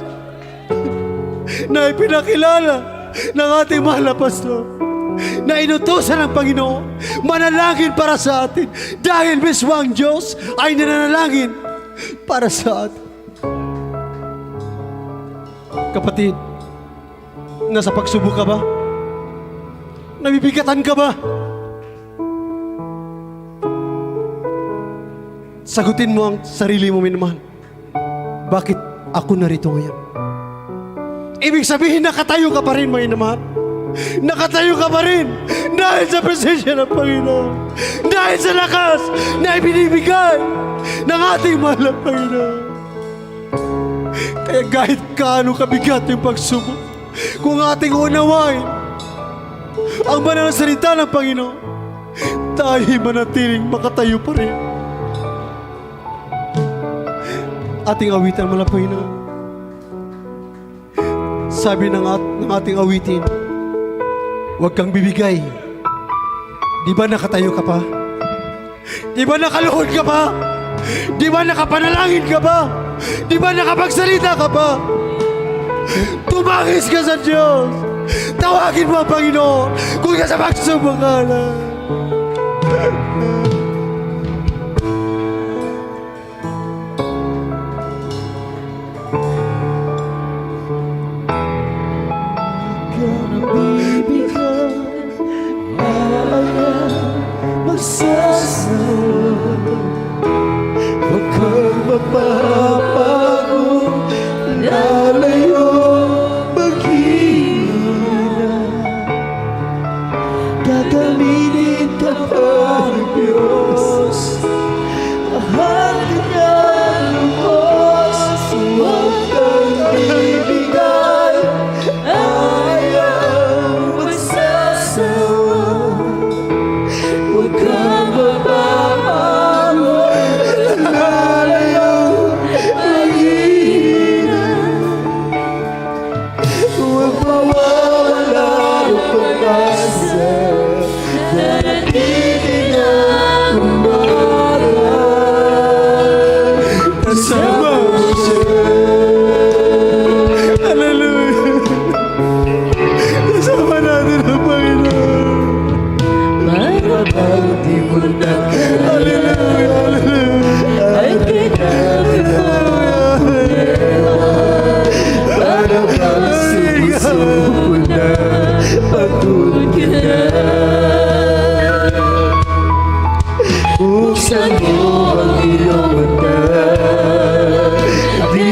na ipinakilala ng ating mahal na pastor, na inutusan ng Panginoon manalangin para sa atin dahil mismo ang Diyos ay nananalangin para sa atin. Kapatid, nasa pagsubok ka ba? Nabibigatan ka ba? Sagutin mo ang sarili mo, minamahal. Bakit ako narito ngayon? Ibig sabihin, nakatayo ka pa rin, mga inaman. Nakatayo ka pa rin dahil sa presensya ng Panginoon. Dahil sa lakas na ibinibigay ng ating mahal na Panginoon. Kaya kahit kaano kabigat yung pagsubok, kung ating unawain ang banal na salita ng Panginoon, tayo manatiling makatayo pa rin. Ating awitan, mahal na Panginoon. Sabi ng ating awitin, huwag kang bibigay. Di ba nakatayo ka pa? Di ba nakaluhod ka pa? Di ba nakapanalangin ka pa? Di ba nakapagsalita ka pa? Tumangis ka sa Diyos. Tawagin mo ang Panginoon kung nasa pagsubok ka na. Huwag kang mapapago, lalayo maghihina. Gagamitin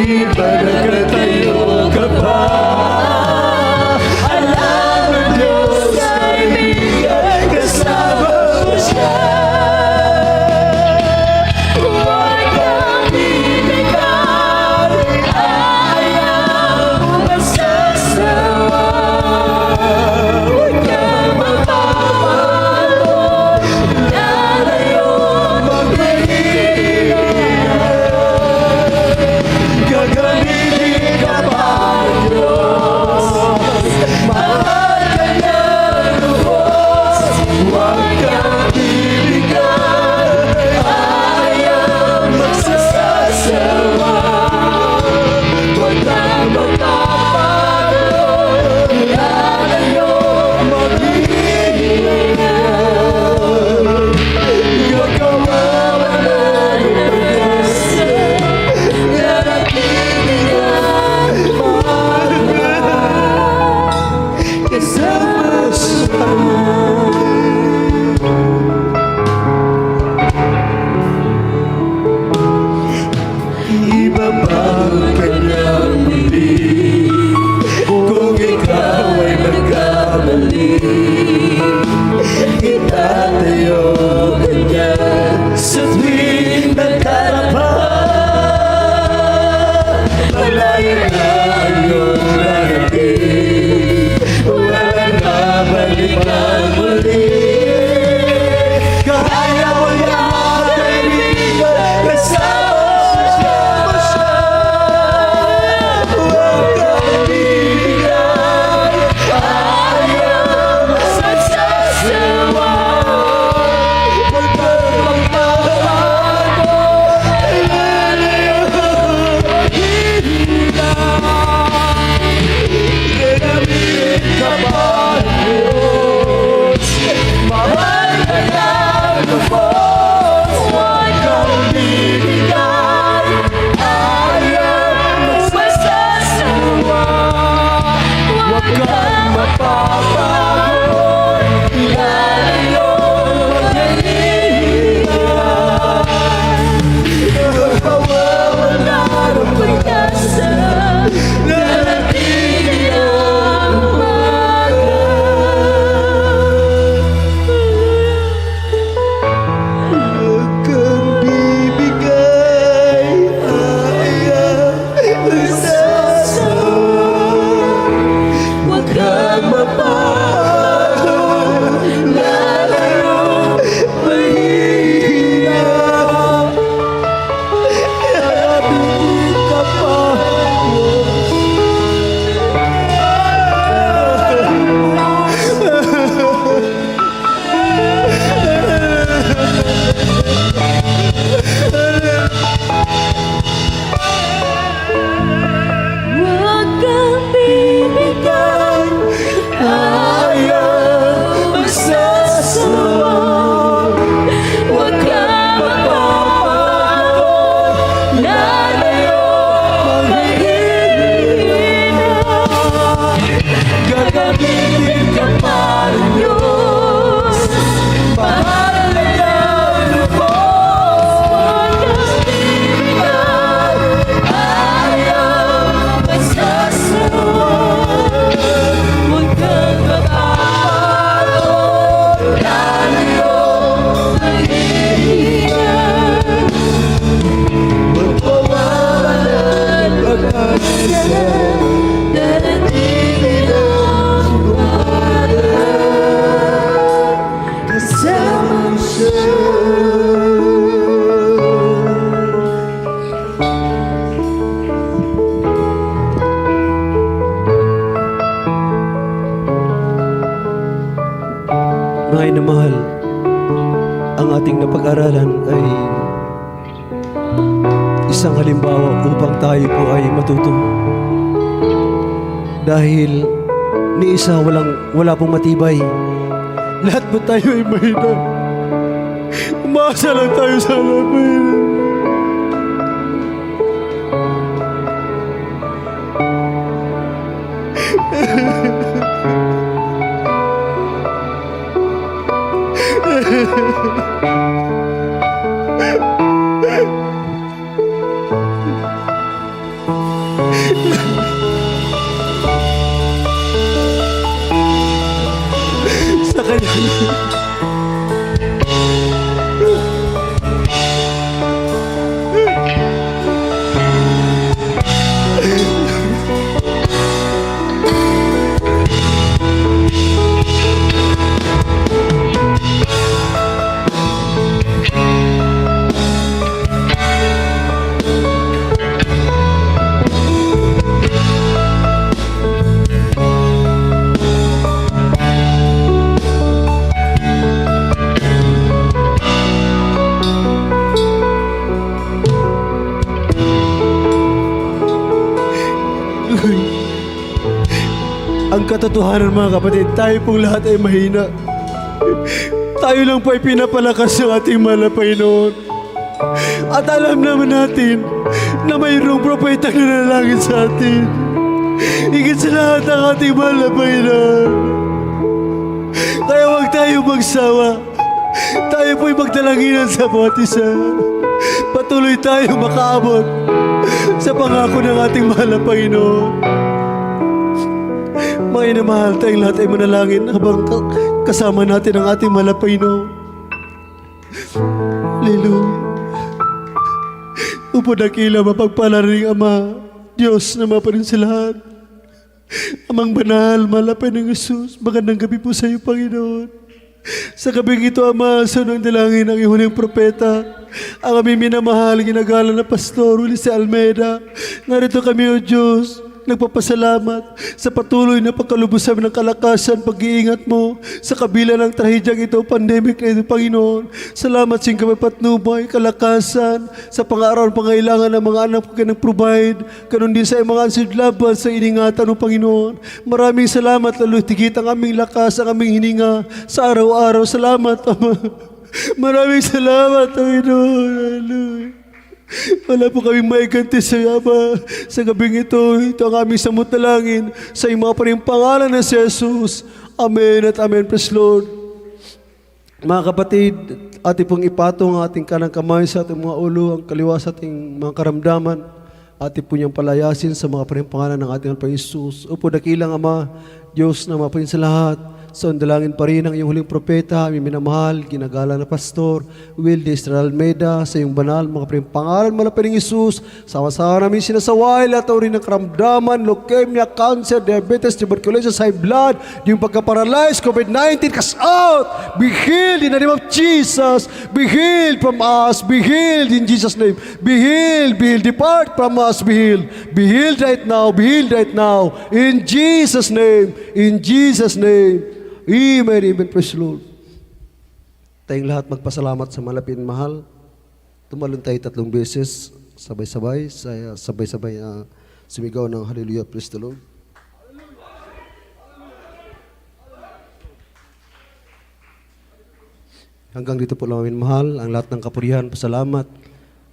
Di ba nagkatayo ka pa? Alam ng Diyos kaibigan, kasama mo siya. Huwag kang bibigyan, ayaw mo magsasawa. Huwag kang magbabago, lalayo magpahinga. Gagamitin ka pa ng Diyos, mahal ka niyang lubos. Huwag kang bibigyan, ayaw magsasawa. Huwag kang magbabago, lalayo maghihinga. Gagawa mo na ng pag-asa, narating mahal na kasama siya. Ibabago ka niyang muli kung ikaw ay nagkamali. Itatayo ka niya sa tuwing nagkarapan. Malayo na ang iyong narating, wala na balikan muli. Kaya mo yan, kaibigan, kasama siya. Huwag kang bibigyan, ayaw magsasawa. Huwag kang magbabago, lalayo maghihinga. Gagamitin ka pa ng Diyos, mahal ka ng lubos. Huwag kang bibigyan, ayaw magsasawa. Huwag kang mapapago, lalayo maghihinga. Nagpawawala ng pag-asa, narating ang umaga. Huwag kang bibigay, ayaw magsasawa. Huwag kang mapapago, lalayo mahihina. Narating ka pa. Huwag kang bibigyan, ayaw magsasawa. Huwag kang mapapago, lalayo mahihina. Gagamitin ka pa ng Diyos, mahal na niyang lubos. Huwag kang bibigyan, ayaw magsasawa. Huwag kang magbabago, lalayo maghihinga. Magpawalan pag-asa, darating ang umaga. Kasama siya. Mga inamahal, ang ating napag-aralan ay isang halimbawa upang tayo po ay matuto. Dahil ni isa wala pong matibay. Lahat po tayo ay mahina. Umasa lang tayo sa lamin. Sa kanya. Ang katotohanan mga kapatid, tayo pong lahat ay mahina. Tayo lang po ay pinapalakas ng ating mahal na Panginoon. At alam naman natin na mayroong propeta na nanalangin sa atin. Higit sa lahat ang ating mahal na Panginoon. Kaya huwag tayo magsawa. Tayo po'y magdalanginan sa bawat isa. Patuloy tayo makaabot sa pangako ng ating mahal na Panginoon. Mga inamahal, tayong lahat ay manalangin habang kasama natin ang ating mahal na Panginoon. Hallelujah. Upo dakila, mapagpala rin Ama, Diyos na maparin sa lahat. Amang banal, malapay ng Jesus, magandang gabi po sa iyo, Panginoon. Sa gabing ito, Ama, sa unang dalangin ang ihuling propeta, ang aming minamahal, ginagala na Pastor Willie C. Almeida. Narito kami, O Diyos, nagpapasalamat sa patuloy na pagkalubusan ng kalakasan, pag-iingat mo sa kabila ng trahedyang ito, pandemic na ito, Panginoon. Salamat sa iyong kapatnubay, kalakasan, sa pang-araw pangailangan ng mga anak ko ng provide, kanon din sa mga answered laban sa iningatan mo, Panginoon. Maraming salamat, lalo tigit ang aming lakas, ang aming hininga sa araw-araw. Salamat, Ama. Maraming salamat, Panginoon. Hallelujah. Wala po kaming maiganti sa Ama. Sa gabing ito ang aming samot na langin sa iyong mga paring pangalan na si Jesus. Amen at amen. Praise Lord. Mga kapatid, ating pong ipatong ang ating kanang kamay sa ating mga ulo, ang kaliwa sa ating mga karamdaman. Ating po niyang palayasin sa mga paring pangalan ng ating Panginoon Jesus. Upo dakilang Ama, Diyos na maparin sa lahat. So, dalangin pa rin ang iyong huling propeta, aming minamahal, ginagala na Pastor Will D. Almeida, sa iyong banal, mga pangalan, malapit ng Isus, sama-sama namin sinasaway, lahat rin ng karamdaman, leukemia, cancer, diabetes, tuberculosis, high blood, yung pagka-paralyzed, COVID-19, cast out, be healed in the name of Jesus, be healed from us, be healed in Jesus' name, be healed, depart from us, be healed right now, in Jesus' name, Amen, amen, praise the Lord. Tayong lahat magpasalamat sa malapit na mahal. Tumalon tayo 3 beses, sabay-sabay, sumigaw ng hallelujah, praise the Lord. Hanggang dito po lang amin mahal, ang lahat ng kapurihan, pasalamat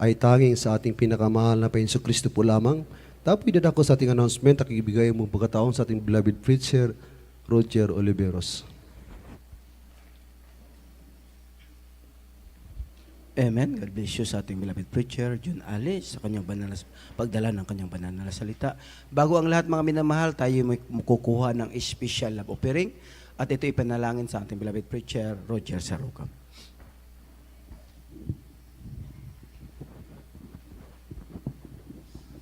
ay tanging sa ating pinakamahal na Panginoon Kristo po lamang. Tapos idadako sa ating announcement, nakikibigay mo pagkataon sa ating beloved preacher, Roger Oliveros. Amen. God bless you sa ating beloved preacher, John Ali, sa kanyang pagdala ng kanyang banal na salita. Bago ang lahat mga minamahal, tayo may kukuha ng special love offering at ito ipanalangin sa ating beloved preacher, Roger Sarucam.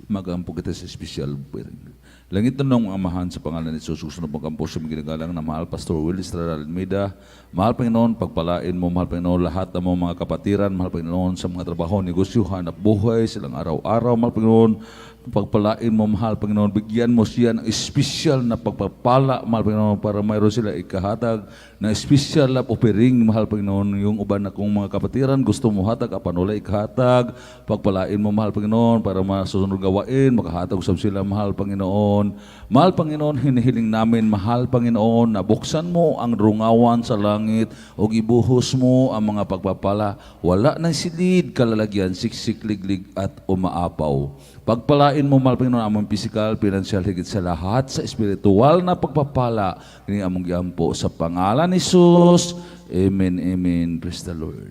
Magampo kita sa special offering. Langit na nung amahan sa pangalan ni Jesus, susunod magampo sa mga ginagalang na mahal Pastor Willie C. Almeida. Mahal Panginoon, pagpalain mo, mahal Panginoon, lahat ng mga kapatiran, mahal Panginoon, sa mga trabaho, negosyo, hanap buhay, silang araw-araw, mahal Panginoon, pagpalain mo, mahal Panginoon, bigyan mo siya ng espesyal na pagpapala, mahal Panginoon, para mayroon sila ikahatag na espesyal na offering, mahal Panginoon, yung uban na kong mga kapatiran, gusto mo hatag, apanulay ikahatag, pagpalain mo, mahal Panginoon, para masusunod gawain, makahatag usab sila, mahal Panginoon. Mahal Panginoon, hinihiling namin, mahal Panginoon, na buksan mo ang rungawan sa langit o ibuhos mo ang mga pagpapala. Wala nang silid, kalalagyan, siksik, liglig at umaapaw. Pagpalain mo, mahal Panginoon, among physical, financial, higit sa lahat, sa spiritual na pagpapala, kini among giampo sa pangalan ni Jesus. Amen, amen. Praise the Lord.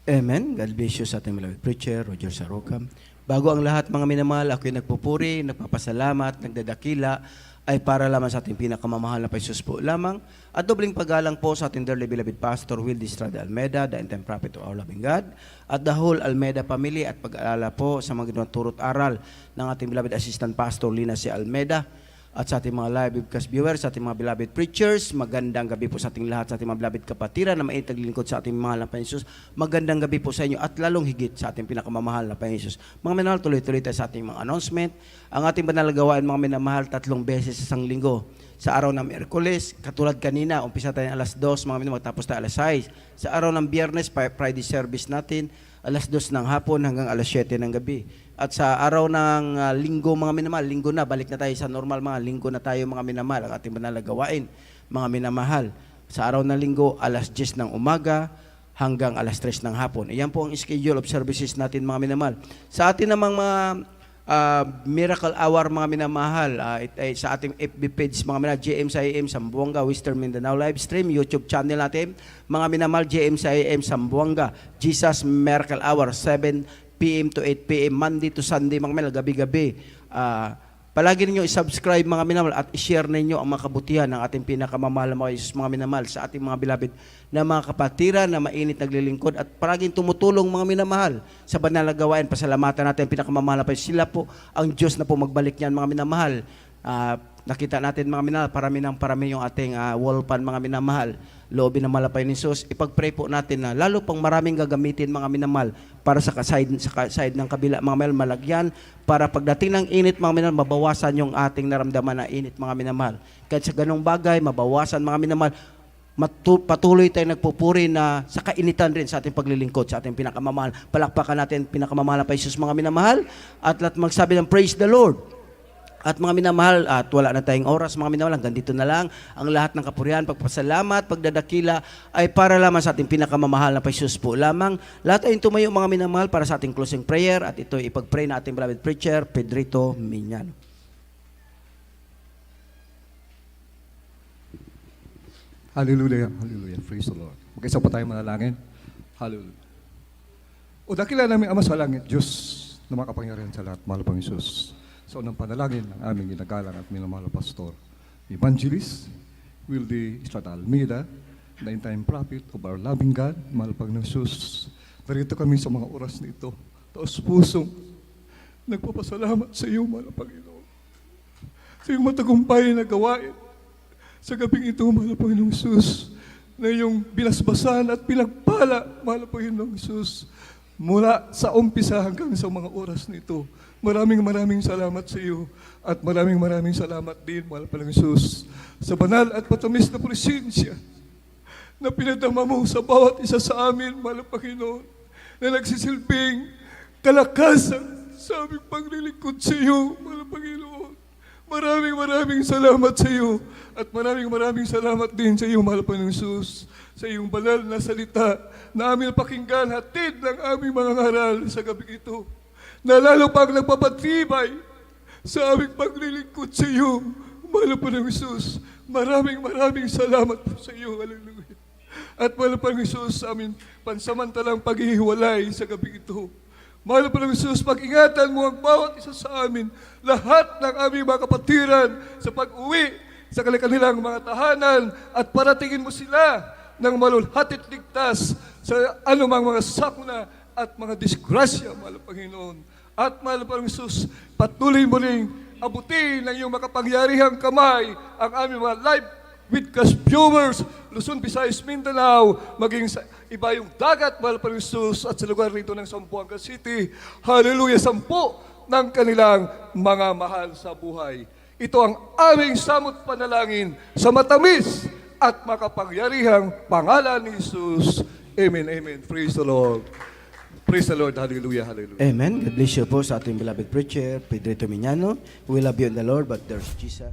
Amen. God bless you sa ating beloved preacher, Roger Sarucam. Bago ang lahat mga minamahal, ako'y nagpupuri, nagpapasalamat, nagdadakila, ay para lamang sa ating pinakamamahal na Jesus po lamang. At dobling paggalang po sa ating dearly beloved Pastor Will Estrada Almeida, the end-time prophet of our loving God, at the whole Almeida family, at pag-aalala po sa mga ginoong turot aral ng ating beloved Assistant Pastor Lina C. Almeida, at sa ating mga live webcast viewers, sa ating mga beloved preachers. Magandang gabi po sa ating lahat, sa ating mga beloved kapatiran na mainit naglilingkod sa ating mahal na Panginoon Jesus. Magandang gabi po sa inyo at lalong higit sa ating pinakamamahal na Panginoon Jesus. Mga minamahal, tuloy-tuloy tayo sa ating mga announcement. Ang ating banal na gawain, mga minamahal, 3 beses sa isang linggo. Sa araw ng Miyerkules, katulad kanina, umpisa tayo alas 2, mga minamahal, tapos tayo alas 6. Sa araw ng Biyernes, Friday service natin, alas 2 ng hapon hanggang alas 7 ng gabi. At sa araw ng linggo, mga minamahal, linggo na, balik na tayo sa normal, mga linggo na tayo, mga minamahal, ang ating banal na gawain, mga minamahal. Sa araw ng linggo, alas 10 ng umaga hanggang alas 3 ng hapon. Iyan po ang schedule of services natin, mga minamahal. Sa atin namang mga Miracle Hour, mga minamahal, sa ating FB page, mga minamahal, JM sa AM Sambuanga, Western Mindanao live stream, YouTube channel natin, mga minamahal, JM sa AM Sambuanga, Jesus Miracle Hour, 7 p.m. to 8 p.m. Monday to Sunday, mga minamahal, gabi-gabi. Palagi ninyo i-subscribe, mga minamahal, at i-share ninyo ang mga kabutihan ng ating pinakamamahal na mga Jesus, mga minamahal, sa ating mga beloved na mga kapatiran na mainit naglilingkod at palaging tumutulong, mga minamahal, sa banal na gawain. Pasalamatan natin ang pinakamamahal na Panginoon. Sila po ang Diyos na po magbalik niyan, mga minamahal. Nakita natin, mga minamahal, parami yung ating wall pan, mga minamahal. Loobin ng malapay ni Jesus. Ipag-pray po natin na lalo pang maraming gagamitin, mga minamahal, para sa side ng kabila, mga minamahal, malagyan, para pagdating ng init, mga minamahal, mabawasan yung ating naramdaman na init, mga minamahal. Kahit sa ganong bagay, mabawasan, mga minamahal, patuloy tayong nagpupuri na sa kainitan rin sa ating paglilingkod, sa ating pinakamamahal. Palakpakan natin pinakamamahal na Jesus, mga minamahal, at lahat magsabi ng praise the Lord. At mga minamahal, at wala na tayong oras, mga minamahal, hanggang dito na lang. Ang lahat ng kapurihan, pagpasalamat, pagdadakila ay para lamang sa ating pinakamamahal na Jesus po lamang. Lahat ay tumayo, mga minamahal, para sa ating closing prayer, at ito ipag-pray na ating beloved preacher, Pedrito Miñano. Hallelujah, hallelujah, praise the Lord. Mag-isa pa tayo manalangin. Hallelujah. O dakila namin Ama sa langit, Diyos na makapangyarihan sa lahat, mahal pang Isus. Sa unang panalangin ng aming ginagalang at minamahal na pastor, Evangelist Wildy Estrada Almeida, the end-time prophet of our loving God, mahal pang Jesus. Narito kami sa mga oras na ito, taos pusong nagpapasalamat sa iyo, mahal Panginoon, sa iyong matagumpay na gawain sa gabing ito, mahal Panginoong Jesus, na iyong binasbasan at pinagpala, mahal Panginoong Jesus, mula sa umpisa hanggang sa mga oras nito. Maraming salamat sa iyo at maraming salamat din, mahal Panginoong Jesus, sa banal at matamis na presensya na pinadama mo sa bawat isa sa amin, mahal Panginoon, na nagsisilbing kalakasan sa aming paglilingkod sa iyo, mahal Panginoon. Maraming salamat sa iyo at maraming salamat din sa iyo, mahal Panginoong Jesus, sa iyong banal na salita na aming pakinggan, hatid ng aming mga ngaral sa gabi ito, na lalo pang nagpapatibay sa aming paglilingkod sa iyo, mahal Panginoong Jesus. Maraming salamat po sa iyo, hallelujah. At mahal Panginoong Jesus, sa aming pansamantalang paghihiwalay sa gabi ito, mahal Panginoong Jesus, pag-ingatan mo ang bawat isa sa amin, lahat ng aming mga kapatiran sa pag-uwi sa kanilang mga tahanan, at paratingin mo sila ng malulhatit ligtas sa anumang mga sakuna at mga disgrasya, mahal Panginoon. At mahal Panginoong Jesus, patuloy mo rin abutin ng iyong makapangyarihang kamay ang aming mga live webcast viewers, Luzon, Visayas, Mindanao, maging sa iba yung dagat, mahal Panginoong Jesus, at sa lugar rito ng Zamboanga City. Hallelujah, 10 ng kanilang mga mahal sa buhay. Ito ang aming samot panalangin sa matamis at makapangyarihang pangalan ni Jesus. Amen, amen. Praise the Lord. Praise the Lord. Hallelujah, hallelujah. Amen. God bless you po sa ating beloved preacher, Pedrito Miñano. We love you in the Lord, but there's Jesus.